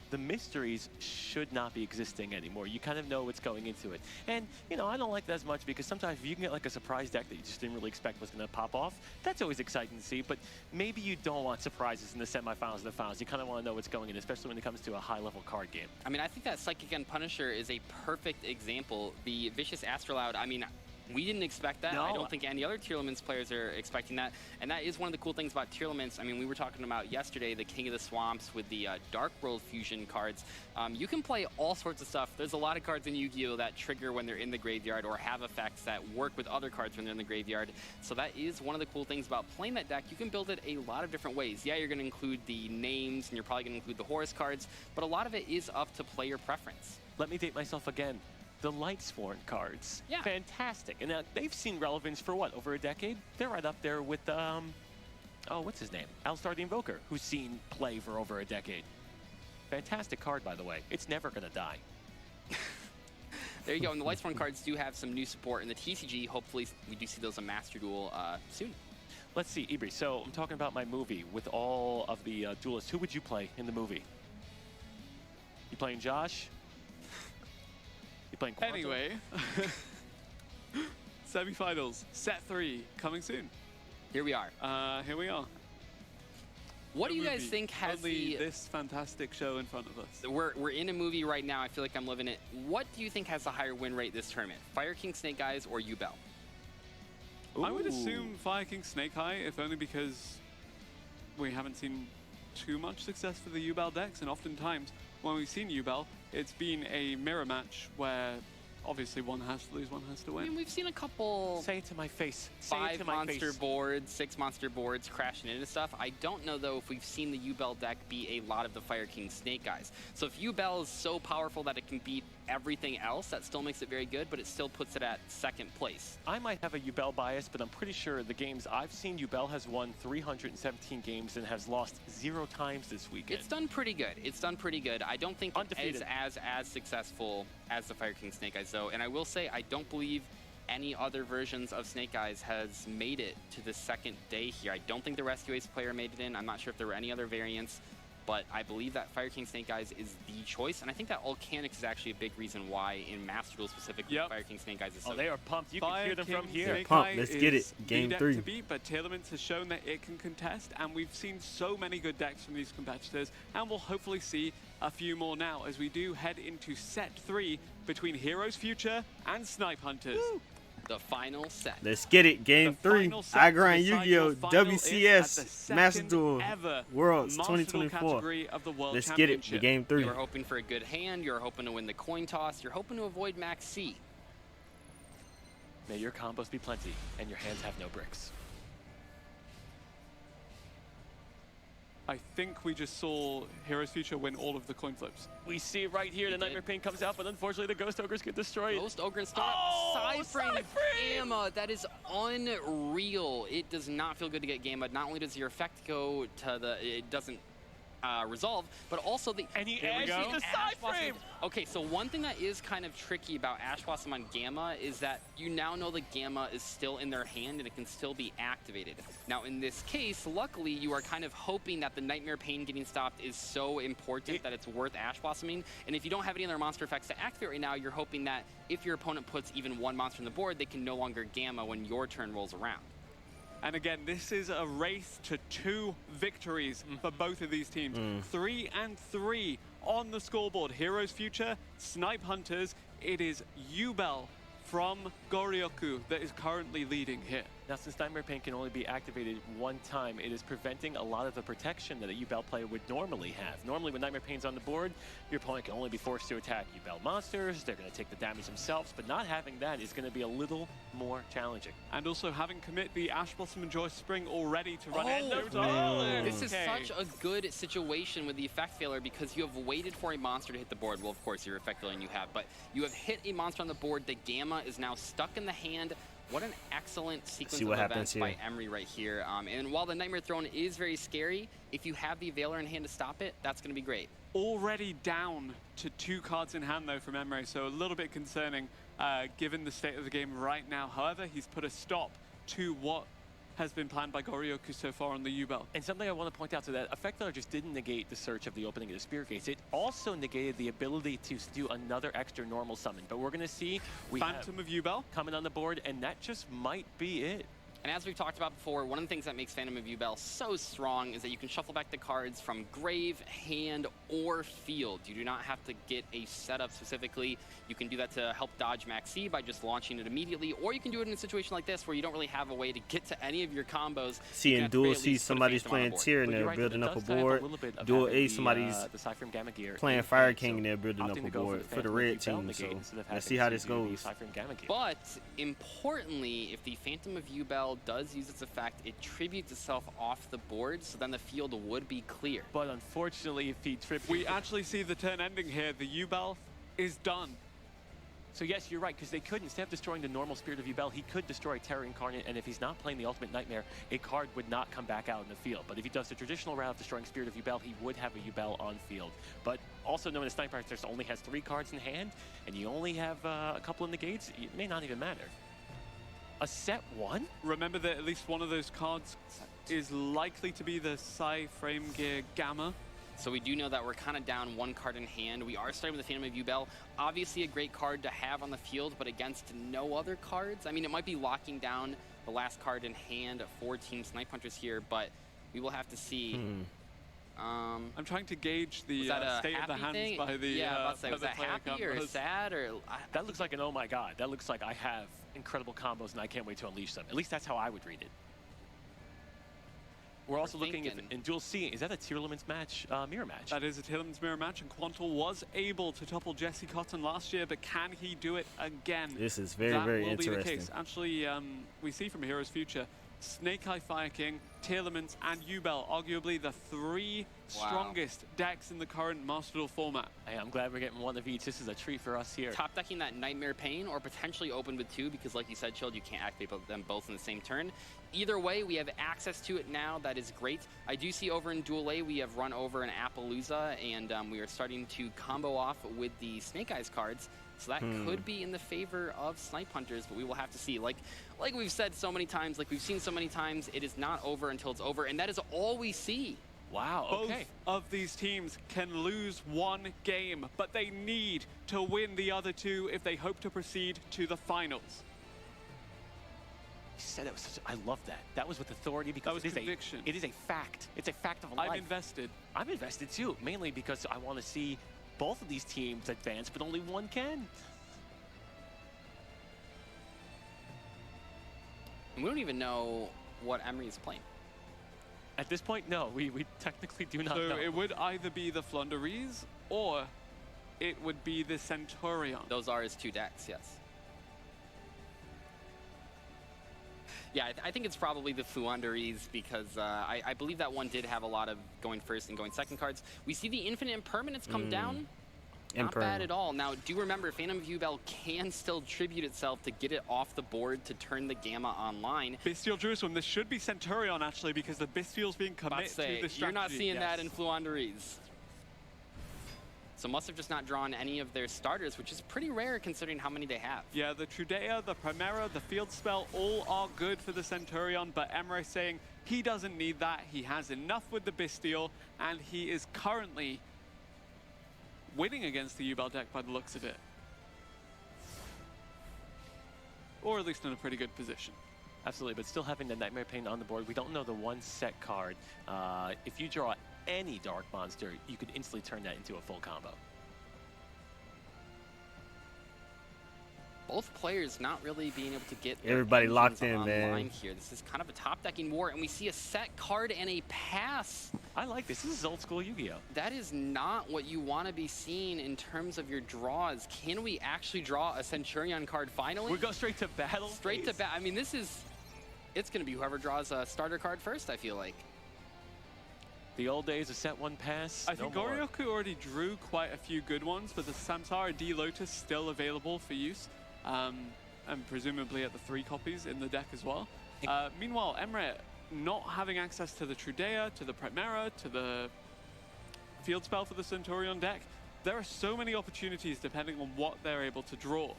the mysteries should not be existing anymore. You kind of know what's going into it. And, you know, I don't like that as much because sometimes if you can get, like, a surprise deck that you just didn't really expect was going to pop off, that's always exciting to see, but maybe you don't want surprises in the semifinals and the finals. You kind of want to know what's going in, especially when it comes to a high-level card game. I mean, I think that Psychic End Punisher is a perfect example. The Vicious Astrolaud, I mean, We didn't expect that. No. I don't think any other Tier Elements players are expecting that. And that is one of the cool things about Tier Elements. I mean, we were talking about yesterday the King of the Swamps with the Dark World Fusion cards. You can play all sorts of stuff. There's a lot of cards in Yu-Gi-Oh! That trigger when they're in the graveyard or have effects that work with other cards when they're in the graveyard. So that is one of the cool things about playing that deck. You can build it a lot of different ways. Yeah, you're going to include the names and you're probably going to include the Horus cards, but a lot of it is up to player preference. Let me date myself again. The Lightsworn cards. Yeah. Fantastic. And they've seen relevance for what, over a decade? They're right up there with, oh, what's his name? Alistar the Invoker, who's seen play for over a decade. Fantastic card, by the way. It's never going to die. There you go. And the Lightsworn cards do have some new support in the TCG. Hopefully, we do see those in Master Duel soon. Let's see, Ibri. So I'm talking about my movie with all of the duelists. Who would you play in the movie? You playing Josh? You playing Quantum? Anyway, semifinals, set 3, coming soon. Here we are. Here we are. What do A you guys movie. think has Only this fantastic show in front of us. We're in a movie right now. I feel like I'm living it. What do you think has the higher win rate this tournament? Fire King Snake Eyes or Yubel? I would Ooh. assume Fire King Snake Eye, if only because we haven't seen too much success for the Yubel decks, and oftentimes when we've seen Yubel, it's been a mirror match where obviously one has to lose, one has to I win. mean, we've seen a couple Say it to my face. Say it 5 to my monster face. boards, 6 monster boards crashing into stuff. I don't know, though, if we've seen the Yubel deck beat a lot of the Fire King Snake Eyes. So if Yubel is so powerful that it can beat everything else, that still makes it very good, but it still puts it at 2nd place. I might have a Yubel bias, but I'm pretty sure the games I've seen, Yubel has won 317 games and has lost 0 times this weekend. It's done pretty good. It's done pretty good. I don't think Undefeated. it's as successful as the Fire King Snake Eyes, though. And I will say, I don't believe any other versions of Snake Eyes has made it to the 2nd day here. I don't think the Rescue Ace player made it in. I'm not sure if there were any other variants, but I believe that Fire King Snake Eyes is the choice. And I think that Volcanics is actually a big reason why in Master Duel specifically, Yep. Fire King Snake Eyes is so Oh, they are pumped. You can hear them from here. Snake Pumped. Eye Let's get is it. Game the deck 3. to beat, but Tier Elements has shown that it can contest, and we've seen so many good decks from these competitors, and we'll hopefully see a few more now as we do head into set 3 between Heroes Future and Snipe Hunters. Woo! The final set. Let's get it. Game The 3. final set I to grind decide Yu-Gi-Oh! your final is at WCS the Master second Duel ever Worlds Master Duel 2024. category of the World Let's get it. The Championship. Game 3. You're hoping for a good hand. You're hoping to win the coin toss. You're hoping to avoid Max C. May your combos be plenty and your hands have no bricks. I think we just saw Heroes Future win all of the coin flips. We see it right here. The did. Nightmare Pain comes out, but unfortunately the Ghost Ogres get destroyed. Ghost Ogre and Star Oh, Side frame Side-Frame! Gamma. That is unreal. It does not feel good to get Gamma. Not only does your effect go to the, it doesn't resolve, but also the. And he There we ashes go. the Side Ash Frame. Blossom. Okay, so one thing that is kind of tricky about Ash Blossom on Gamma is that you now know the Gamma is still in their hand and it can still be activated. Now in this case, luckily you are kind of hoping that the Nightmare Pain getting stopped is so important that it's worth Ash Blossoming. And if you don't have any other monster effects to activate right now, you're hoping that if your opponent puts even one monster on the board, they can no longer Gamma when your turn rolls around. And again, this is a race to 2 victories for both of these teams. 3 and 3 on the scoreboard. Heroes Future, Snipe Hunters. It is Yubel from Goryoku that is currently leading here. Now, since Nightmare Pain can only be activated 1 time, it is preventing a lot of the protection that a Yubel player would normally have. Normally, when Nightmare Pain's on the board, your opponent can only be forced to attack Yubel monsters. They're going to take the damage themselves, but not having that is going to be a little more challenging. And also having commit the Ash Blossom and Joy Spring already to run Oh, it. man. This is Okay. such a good situation with the effect failure because you have waited for a monster to hit the board. Well, of course, your effect failure you have, but you have hit a monster on the board. The Gamma is now stuck in the hand. What an excellent sequence See of what events happens by here. Emery right here. And while the Nightmare Throne is very scary, if you have the Veiler in hand to stop it, that's going to be great. Already down to 2 cards in hand, though, from Emre, so a little bit concerning given the state of the game right now. However, he's put a stop to what has been planned by Goryoku so far on the Yubel. And something I want to point out, so that Effect Failure just didn't negate the search of the opening of the Spirit Gates. It also negated the ability to do another extra normal summon. But we're going to see we have Phantom of Yubel. coming on the board, and that just might be it. And as we've talked about before, one of the things that makes Phantom of Yubel so strong is that you can shuffle back the cards from grave, hand, or field. You do not have to get a setup specifically. You can do that to help dodge Maxi by just launching it immediately, or you can do it in a situation like this where you don't really have a way to get to any of your combos. See, in Duel C, somebody's playing Tier and they're building up a board. Duel A, somebody's playing Fire King and they're building up a board for the red team. So let's see how this goes. But importantly, if the Phantom of Yubel does use its effect, it tributes itself off the board, so then the field would be clear. But unfortunately, if he tributes... We actually see the turn ending here. The Yubel is done. So yes, you're right, because they could, instead of destroying the normal Spirit of Yubel, he could destroy Terror Incarnate, and if he's not playing the Ultimate Nightmare, a card would not come back out in the field. But if he does the traditional route of destroying Spirit of Yubel, he would have a Yubel on field. But also known as SNIPE only has 3 cards in hand, and you only have a couple in the gates, it may not even matter. A set 1? Remember that at least one of those cards is likely to be the Psy Frame Gear Gamma. So we do know that we're kind of down 1 card in hand. We are starting with the Phantom of Yubel. Obviously a great card to have on the field, but against no other cards. I mean, it might be locking down the last card in hand for Team Snipe Hunters here, but we will have to see. I'm trying to gauge the state of the hands thing? by the yeah, was that happy or sad or? That looks like an oh my god. That looks like I have incredible combos and I can't wait to unleash them. At least that's how I would read it. We're also looking at, in Duel C, is that a Tier Limits match, mirror match? That is a Tier Limits mirror match, and Quantal was able to topple Jesse Cotton last year, but can he do it again? This is very, very interesting. That will be the case. Actually, we see from Heroes Future, Snake Eye Fire King, Tier Limits, and Yubel, arguably the 3 strongest decks in the current Master Duel format. Hey, I'm glad we're getting 1 of each. This is a treat for us here. Top decking that Nightmare Pain, or potentially open with 2, because like you said, Chilled, you can't activate them both in the same turn. Either way, we have access to it now. That is great. I do see over in Duel A, we have run over an Appaloosa, and we are starting to combo off with the Snake Eyes cards. So that could be in the favor of Snipe Hunters, but we will have to see. Like we've said so many times, like we've seen so many times, it is not over until it's over, and that is all we see. Wow, okay. Both of these teams can lose 1 game, but they need to win the other 2 if they hope to proceed to the finals. You said it was such I love that. That was with authority because it is a fact. It's a fact of life. I'm invested. I'm invested too, mainly because I want to see both of these teams advance, but only 1 can. And we don't even know what Emery is playing. At this point, no, we technically do not know. So it would either be the Flunderies or it would be the Centurion. Those are his 2 decks, yes. Yeah, I think it's probably the Flunderies because I believe that one did have a lot of going first and going second cards. We see the Infinite Impermanence come down. Not bad at all. Now, do remember, Phantom of Yubel can still tribute itself to get it off the board to turn the Gamma online. Bestial Jerusalem, this should be Centurion actually because the Bestial's being committed to the strategy. You're not seeing that in Flunderies. So must have just not drawn any of their starters, which is pretty rare considering how many they have. Yeah, the Trudea, the Primera, the Field Spell, all are good for the Centurion, but Emre saying he doesn't need that. He has enough with the Bestial, and he is currently winning against the Yubel deck by the looks of it. Or at least in a pretty good position. Absolutely, but still having the Nightmare Pain on the board, we don't know the 1 set card. If you draw any Dark Monster, you could instantly turn that into a full combo. Both players not really being able to get everybody locked in, man. Here. This is kind of a top-decking war, and we see a set card and a pass. I like this. This is old school Yu-Gi-Oh! That is not what you want to be seeing in terms of your draws. Can we actually draw a Centurion card finally? We go straight to battle. Straight to battle. I mean, it's going to be whoever draws a starter card first, I feel like. The old days of set 1 pass. I think Goryoku already drew quite a few good ones, but the Samsara D Lotus still available for use. And presumably at the 3 copies in the deck as well. Meanwhile, Emre not having access to the Trudea, to the Primera, to the Field Spell for the Centurion deck. There are so many opportunities depending on what they're able to draw.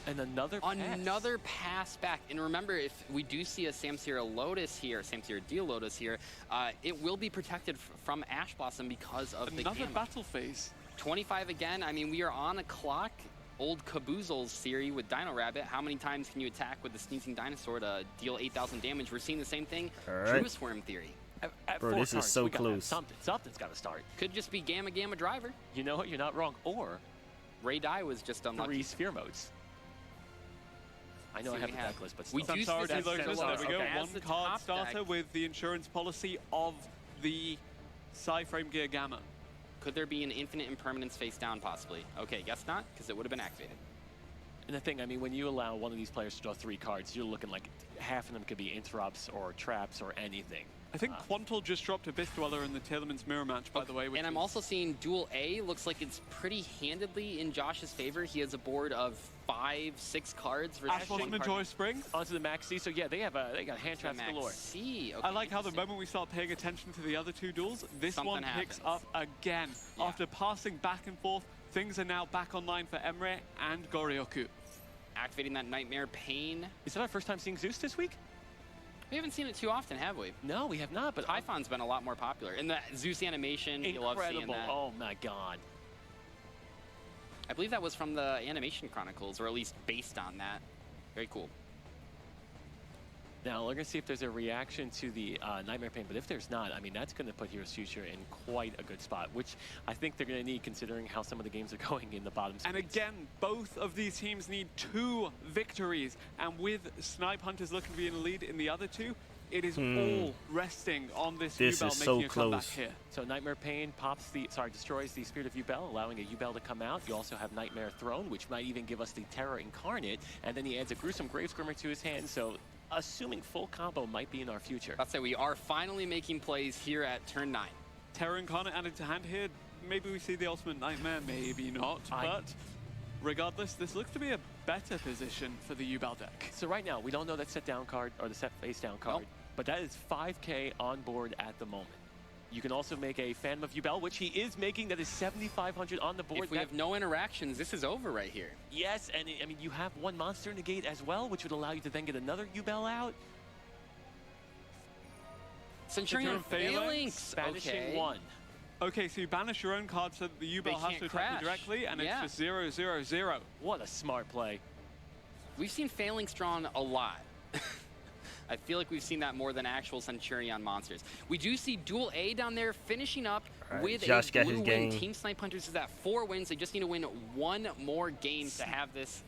And another pass back. And remember, if we do see a Samsara Lotus here, Samsara D Lotus here, it will be protected from Ash Blossom because of the Another battle phase. 25 again. I mean, we are on a clock. old Caboozle's theory with Dino Rabbit. How many times can you attack with the Sneezing Dinosaur to deal 8,000 damage? We're seeing the same thing. True Swarm theory. At Bro, this is so close. Something's got to start. Could just be Gamma Driver. You know what? You're not wrong. Or Ray Dye was just unlucky. 3 sphere modes. I know I have the deck list, but still. We do see There there we go. Okay. One card starter with the insurance policy of the Psy-Frame Gear Gamma. Could there be an infinite impermanence face down, possibly? Okay, guess not, because it would have been activated. And the thing, I mean, when you allow one of these players to draw 3 cards, you're looking like half of them could be interrupts or traps or anything. I think Quantal just dropped Abyss Dweller in the Tailman's Mirror match, by the way. And I'm also seeing Duel A looks like it's pretty handedly in Josh's favor. He has a board of 5, 6 cards versus one card. Majora's Spring. Onto the Max C, so yeah, they got hand traps galore. C. Okay, I like how the moment we start paying attention to the other 2 duels, this one picks up again. Yeah. After passing back and forth, things are now back online for Emre and Goryoku. Activating that Nightmare Pain. Is that our first time seeing Zeus this week? We haven't seen it too often, have we? No, we have not, but Typhon's been a lot more popular. And the Zeus animation, you love seeing that. Oh my god. I believe that was from the Animation Chronicles, or at least based on that. Very cool. Now, we're going to see if there's a reaction to the Nightmare Pain, but if there's not, I mean, that's going to put Heroes Future in quite a good spot, which I think they're going to need considering how some of the games are going in the bottom speeds. And again, both of these teams need 2 victories, and with SNIPE Hunters looking to be in the lead in the other 2, it is all resting on this Yubel making a comeback here. So Nightmare Pain destroys the Spirit of Yubel, allowing a Yubel to come out. You also have Nightmare Throne, which might even give us the Terror Incarnate, and then he adds a Gruesome Grave Scrimmer to his hand, so assuming full combo might be in our future. I'll say we are finally making plays here at turn 9. Terror Incarnate added to hand here. Maybe we see the Ultimate Nightmare, maybe not, but regardless, this looks to be a better position for the Yubel deck. So right now, we don't know that set down card or the set face down card, but that is 5K on board at the moment. You can also make a Phantom of Yubel, which he is making. That is 7,500 on the board. If we have no interactions, this is over right here. Yes, and I mean, you have 1 monster negate as well, which would allow you to then get another Yubel out. Centurion Phalanx. Banishing 1. Okay, so you banish your own card so that the Yubel has to attack you directly, and it's just 0, 0, 0. What a smart play. We've seen Phalanx drawn a lot. I feel like we've seen that more than actual Centurion monsters. We do see Duel A down there finishing up with Josh a got blue his win. game. Team SNIPE Hunters is at 4 wins. They just need to win 1 more game to have this.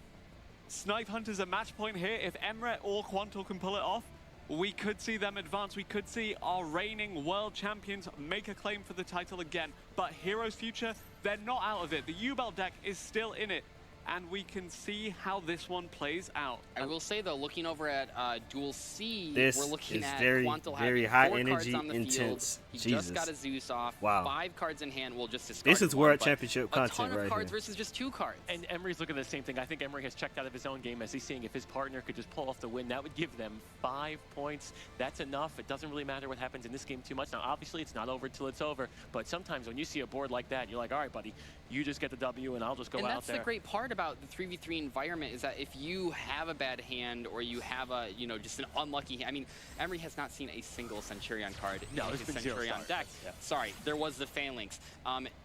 SNIPE Hunters a match point here. If Emre or Quantal can pull it off, we could see them advance. We could see our reigning world champions make a claim for the title again. But Heroes Future, they're not out of it. The Yubel deck is still in it. And we can see how this one plays out. I will say, though, looking over at Duel C, this we're looking is at very Quantal very having high 4 energy, cards on the intense. field. He just got a Zeus off. Wow. 5 cards in hand. We'll just discard This is World Championship content right here. A ton of cards here. versus just 2 cards. And Emery's looking at the same thing. I think Emery has checked out of his own game as he's seeing if his partner could just pull off the win. That would give them 5 points. That's enough. It doesn't really matter what happens in this game too much. Now, obviously, it's not over till it's over. But sometimes when you see a board like that, you're like, all right, buddy, you just get the W and I'll just go out there. And that's the great part about the 3v3 environment is that if you have a bad hand or you have a, just an unlucky hand. I mean, Emery has not seen a single Centurion card in his Centurion deck. Yeah. Sorry, there was the Phalanx.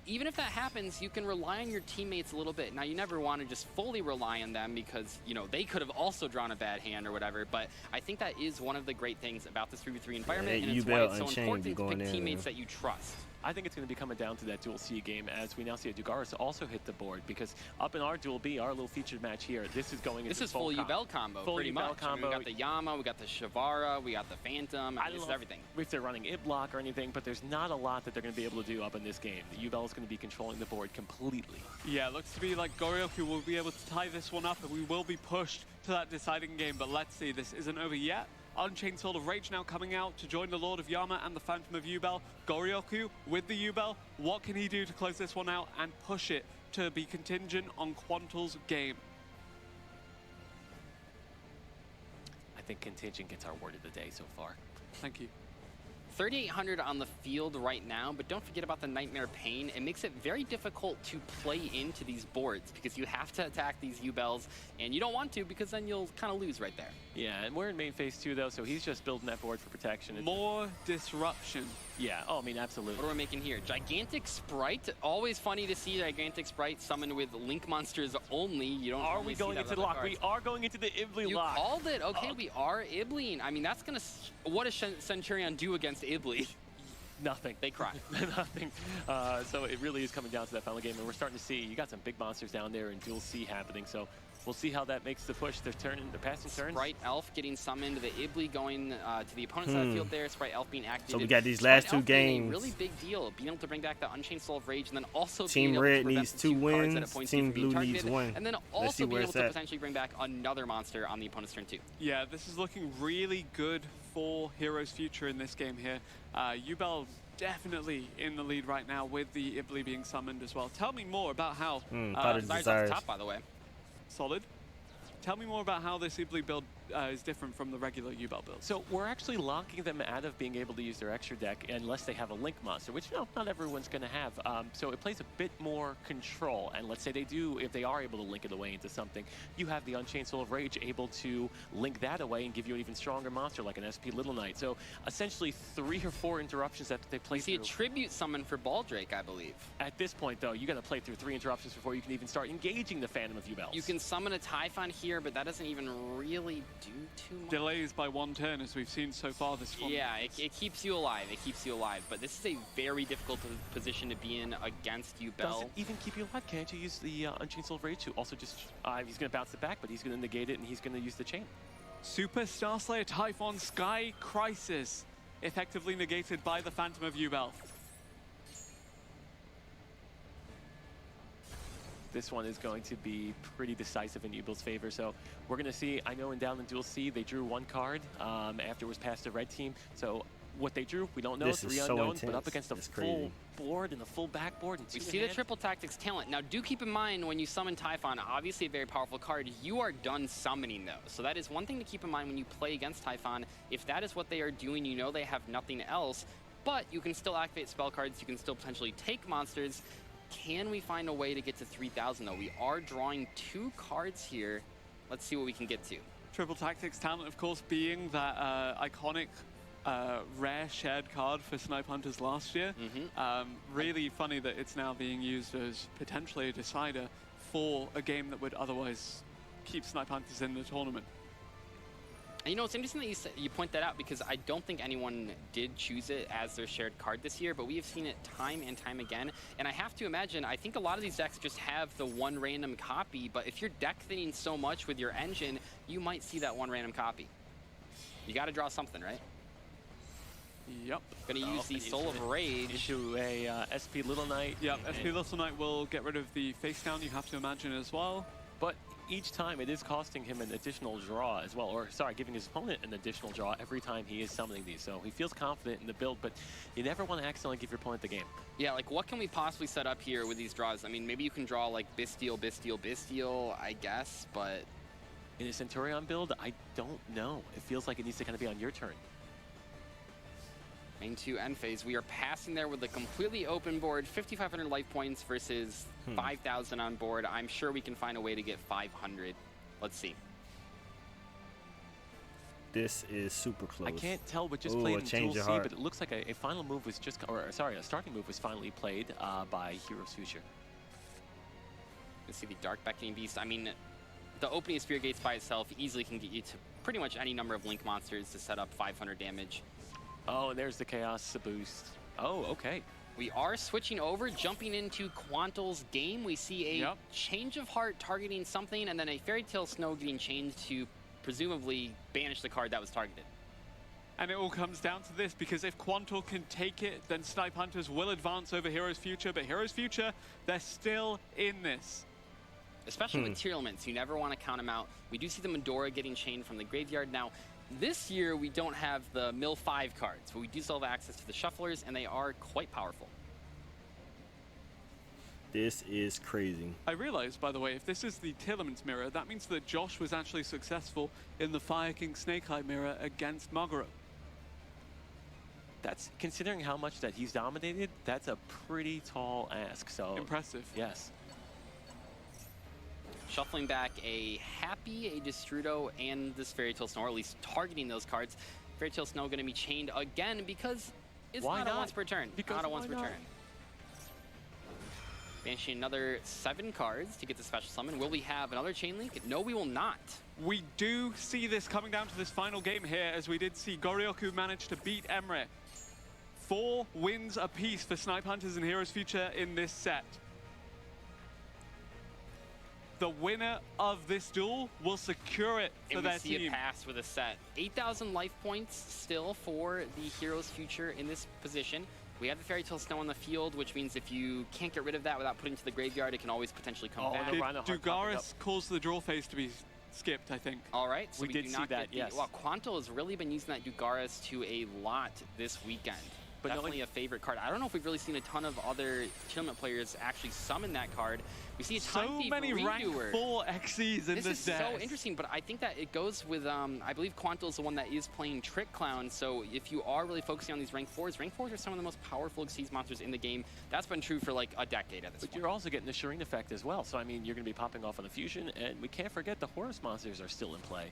Even if that happens, you can rely on your teammates a little bit. Now, you never want to just fully rely on them because, they could have also drawn a bad hand or whatever, but I think that is one of the great things about this 3v3 environment, and it's why it's so important to pick teammates that you trust. I think it's going to be coming down to that Duel C game as we now see a Dugaris also hit the board because up in our Duel B, our little featured match here, this is going into This is full Yubel combo, pretty much. Combo. We got the Yama, we got the Shavara, we got the Phantom, this is everything. If they're running Iblock or anything, but there's not a lot that they're going to be able to do up in this game. The Yubel is going to be controlling the board completely. Yeah, it looks to be like Goryoku will be able to tie this one up and we will be pushed to that deciding game, but let's see, this isn't over yet. Unchained Sword of Rage now coming out to join the Lord of Yama and the Phantom of Yubel. Goryoku with the Yubel. What can he do to close this one out and push it to be contingent on Quantal's game? I think contingent gets our word of the day so far. Thank you. 3,800 on the field right now, but don't forget about the Nightmare Pain. It makes it very difficult to play into these boards because you have to attack these Yubels, and you don't want to because then you'll kind of lose right there. Yeah, and we're in main phase 2 though, so he's just building that board for protection. More disruption Yeah, oh, I mean, absolutely. What are we making here? Gigantic Sprite. Always funny to see Gigantic Sprite summoned with Link monsters only. You don't. Are we going into the lock? Cards. We are going into the Ibli you lock. You called it. Okay, we are Ibling. I mean, that's gonna. What does Centurion do against Ibli? Nothing. They cry. Nothing. So it really is coming down to that final game, and we're starting to see you got some big monsters down there and Duel C happening. So we'll see how that makes the push. They're passing turns. Sprite Elf getting summoned. The Ibli going to the opponent's side of the field there. Sprite Elf being activated. So we got these last Sprite two Elf games. A really big deal. Being able to bring back the Unchained Soul of Rage, and then also Team being Red able to needs prevent 2 the 2 cards wins. that it points Team to from being Blue needs targeted, 1. and then Let's see also being where able it's to at. potentially bring back another monster on the opponent's turn too. Yeah, this is looking really good for Heroes Future in this game here. Yugioh definitely in the lead right now with the Ibli being summoned as well. Tell me more about how... Desires off the top, by the way. Solid. Tell me more about how this Ibli build is different from the regular Yugioh build. So we're actually locking them out of being able to use their extra deck unless they have a Link monster, which no, not everyone's going to have. So it plays a bit more control. And let's say they do, if they are able to link it away into something, you have the Unchained Soul of Rage able to link that away and give you an even stronger monster like an SP Little Knight. So essentially 3 or 4 interruptions that they play through. You see a tribute summon for Baldrake, I believe. At this point, though, you got to play through 3 interruptions before you can even start engaging the Phantom of Yubel. You can summon a Typhon here, but that doesn't even really do too much. Delays by 1 turn, as we've seen so far this one. Yeah, it keeps you alive. It keeps you alive. But this is a very difficult position to be in against Yubel. Does it even keep you alive? Can't you use the Unchained Soul of Rage to also just... he's going to bounce it back, but he's going to negate it, and he's going to use the chain. Super Starslayer Typhon Sky Crisis, effectively negated by the Phantom of Yubel. This one is going to be pretty decisive in Yubel's favor. So we're going to see, I know in down in Duel C, they drew 1 card after it was past the red team. So what they drew, we don't know. This 3 is so unknowns, but intense. up against a It's full crazy. board and a full backboard. And We see the triple tactics talent. Now, do keep in mind when you summon Typhon, obviously a very powerful card, you are done summoning those. So that is one thing to keep in mind when you play against Typhon. If that is what they are doing, you know they have nothing else, but you can still activate spell cards, you can still potentially take monsters. Can we find a way to get to 3,000 though? We are drawing 2 cards here. Let's see what we can get to. Triple Tactics talent, of course, being that iconic rare shared card for Snipe Hunters last year. Really funny that it's now being used as potentially a decider for a game that would otherwise keep Snipe Hunters in the tournament. And you know, it's interesting that you point that out because I don't think anyone did choose it as their shared card this year, but we have seen it time and time again. And I have to imagine, I think a lot of these decks just have the 1 random copy, but if you're deck thinning so much with your engine, you might see that 1 random copy. You got to draw something, right? Yep. Gonna use the Soul of Rage. Into a SP Little Knight. Yep, SP Little Knight will get rid of the face down, you have to imagine as well. But each time it is costing him an additional draw as well, or sorry, giving his opponent an additional draw every time he is summoning these. So he feels confident in the build, but you never want to accidentally give your opponent the game. Yeah, like what can we possibly set up here with these draws? I mean, maybe you can draw like Bisteel, Bisteel, Bisteel, I guess, but... In a Centurion build, I don't know. It feels like it needs to kind of be on your turn. Main 2 end phase, we are passing there with a completely open board, 5,500 life points versus 5,000 on board. I'm sure we can find a way to get 500. Let's see. This is super close. I can't tell what just played in change Duel of C, heart. but it looks like a final move was just, or sorry, a starting move was finally played by Heroes Future. Let's see the Dark Beckoning Beast. I mean, the opening of Spear Gates by itself easily can get you to pretty much any number of Link monsters to set up 500 damage. Oh, and there's the Chaos boost. Oh, okay. We are switching over, jumping into Quantal's game. We see a change of heart targeting something, and then a Fairy Tale Snow getting changed to presumably banish the card that was targeted. And it all comes down to this, because if Quantal can take it, then Snipe Hunters will advance over Heroes Future, but Heroes Future, they're still in this. Especially with tier elements, you never want to count them out. We do see the Medora getting chained from the graveyard. Now, this year we don't have the Mill 5 cards, but we do still have access to the Shufflers, and they are quite powerful. This is crazy. I realized, by the way, if this is the Tillerman's mirror, that means that Josh was actually successful in the Fire King Snake Eye mirror against Maguro. That's, considering how much that he's dominated, that's a pretty tall ask. So impressive. Yes. Shuffling back a Happy, a Destrudo, and this Fairy Tale Snow, or at least targeting those cards. Fairy Tale Snow going to be chained again because It's Why not a not? once per turn. Because Not a once why per not? turn. Banishing another 7 cards to get the special summon. Will we have another chain link? No, we will not. We do see this coming down to this final game here, as we did see Goryoku manage to beat Emre. 4 wins apiece for Snipe Hunters and Heroes Future in this set. The winner of this duel will secure it for And their we see team. it pass with a set. 8,000 life points still for the Heroes Future in this position. We have the Fairy Tale Snow on the field, which means if you can't get rid of that without putting it to the graveyard, it can always potentially come back. Did Rhino Heart popping up. Dugaris caused the draw phase to be skipped, I think. All right, so We we did do see not that, get the, yes. Well, Quanto has really been using that Dugaris to a lot this weekend. But Definitely a favorite card. I don't know if we've really seen a ton of other tournament players actually summon that card. We see a So Time Thief many rank Redoer. 4 XCs in This this is deck. so interesting, but I think that it goes with, I believe Quanto's the one that is playing Trick Clown, so if you are really focusing on these rank 4s are some of the most powerful Xyz monsters in the game. That's been true for like a decade at this But point. you're also getting the Shireen effect as well. So, I mean, you're going to be popping off on the Fusion, and we can't forget the Horus monsters are still in play.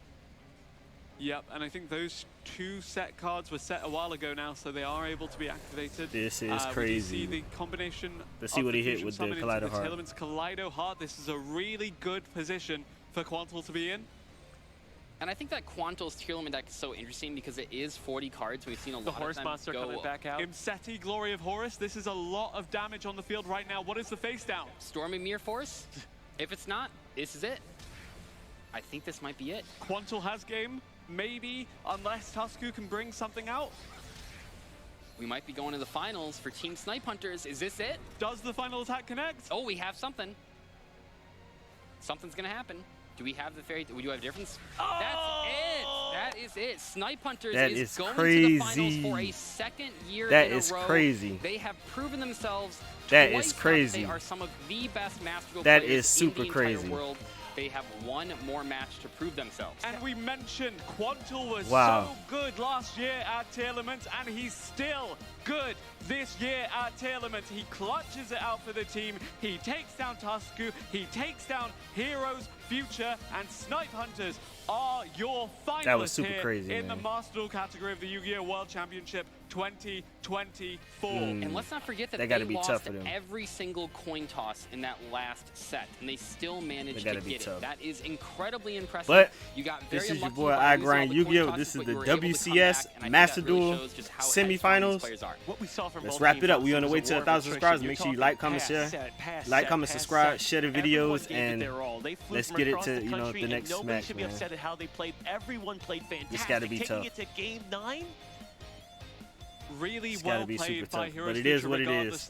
Yep, and I think those 2 set cards were set a while ago now, so they are able to be activated. This is We do crazy. see the combination Let's see of what he hit fusion with the summon into Kaleido Heart. Tilliman's Kaleido Heart. This is a really good position for Quantal to be in. And I think that Quanto's Tearlament deck is so interesting because it is 40 cards. We've seen a The lot of Horus them monster go coming back out. Imseti, Glory of Horus. This is a lot of damage on the field right now. What is the face down? Stormy Mirror Force. If it's not, this is it. I think this might be it. Quantal has game. Maybe, unless Tusku can bring something out. We might be going to the finals for Team Snipe Hunters. Is this it? Does the final attack connect? Oh, we have something. Something's gonna happen. Do we have the fairy? We do have a difference. Oh! That's it. That is it. Snipe Hunters That is is going crazy. to the finals for a second year That in is a row. crazy. They have proven themselves. That twice is up. crazy. They are some of the best Master Duel That players is super in the entire crazy. world. They have one more match to prove themselves. And we mentioned Quantal was Wow. so good last year at Tournament, and he's still good this year at Tournament. He clutches it out for the team. He takes down Tusku. He takes down Heroes Future, and Snipe Hunters are your finalists That was super here crazy, in man. the Master Duel category of the Yu-Gi-Oh! World Championship 2024. And let's not forget that That they gotta be lost tough for them. every single coin toss in that last set, and they still managed They to gotta be get tough. it. That is incredibly impressive. But you got very this is your unlucky boy by losing all iGrind the coin Yu-Gi-Oh! tosses, This is but the you were able to come WCS back, and I think Master that really Duel shows just how head-strong these semifinals. players are. What we saw from Let's both wrap teams it up. We also on the was way a to war of 1,000 attrition. subscribers. You're Make sure you talking like, comment, pass, share. set, pass, Like, set, comment, pass, subscribe, set. share the Everyone videos, gave it and their all. They flew let's from get it across to, the you know, country, the and next nobody match, should be man. upset at how they played. Everyone played fantastic. It's gotta be Taking tough. it to game 9. Really It's well gotta be played super by tough, Heroes but it is Future what it regardless. is.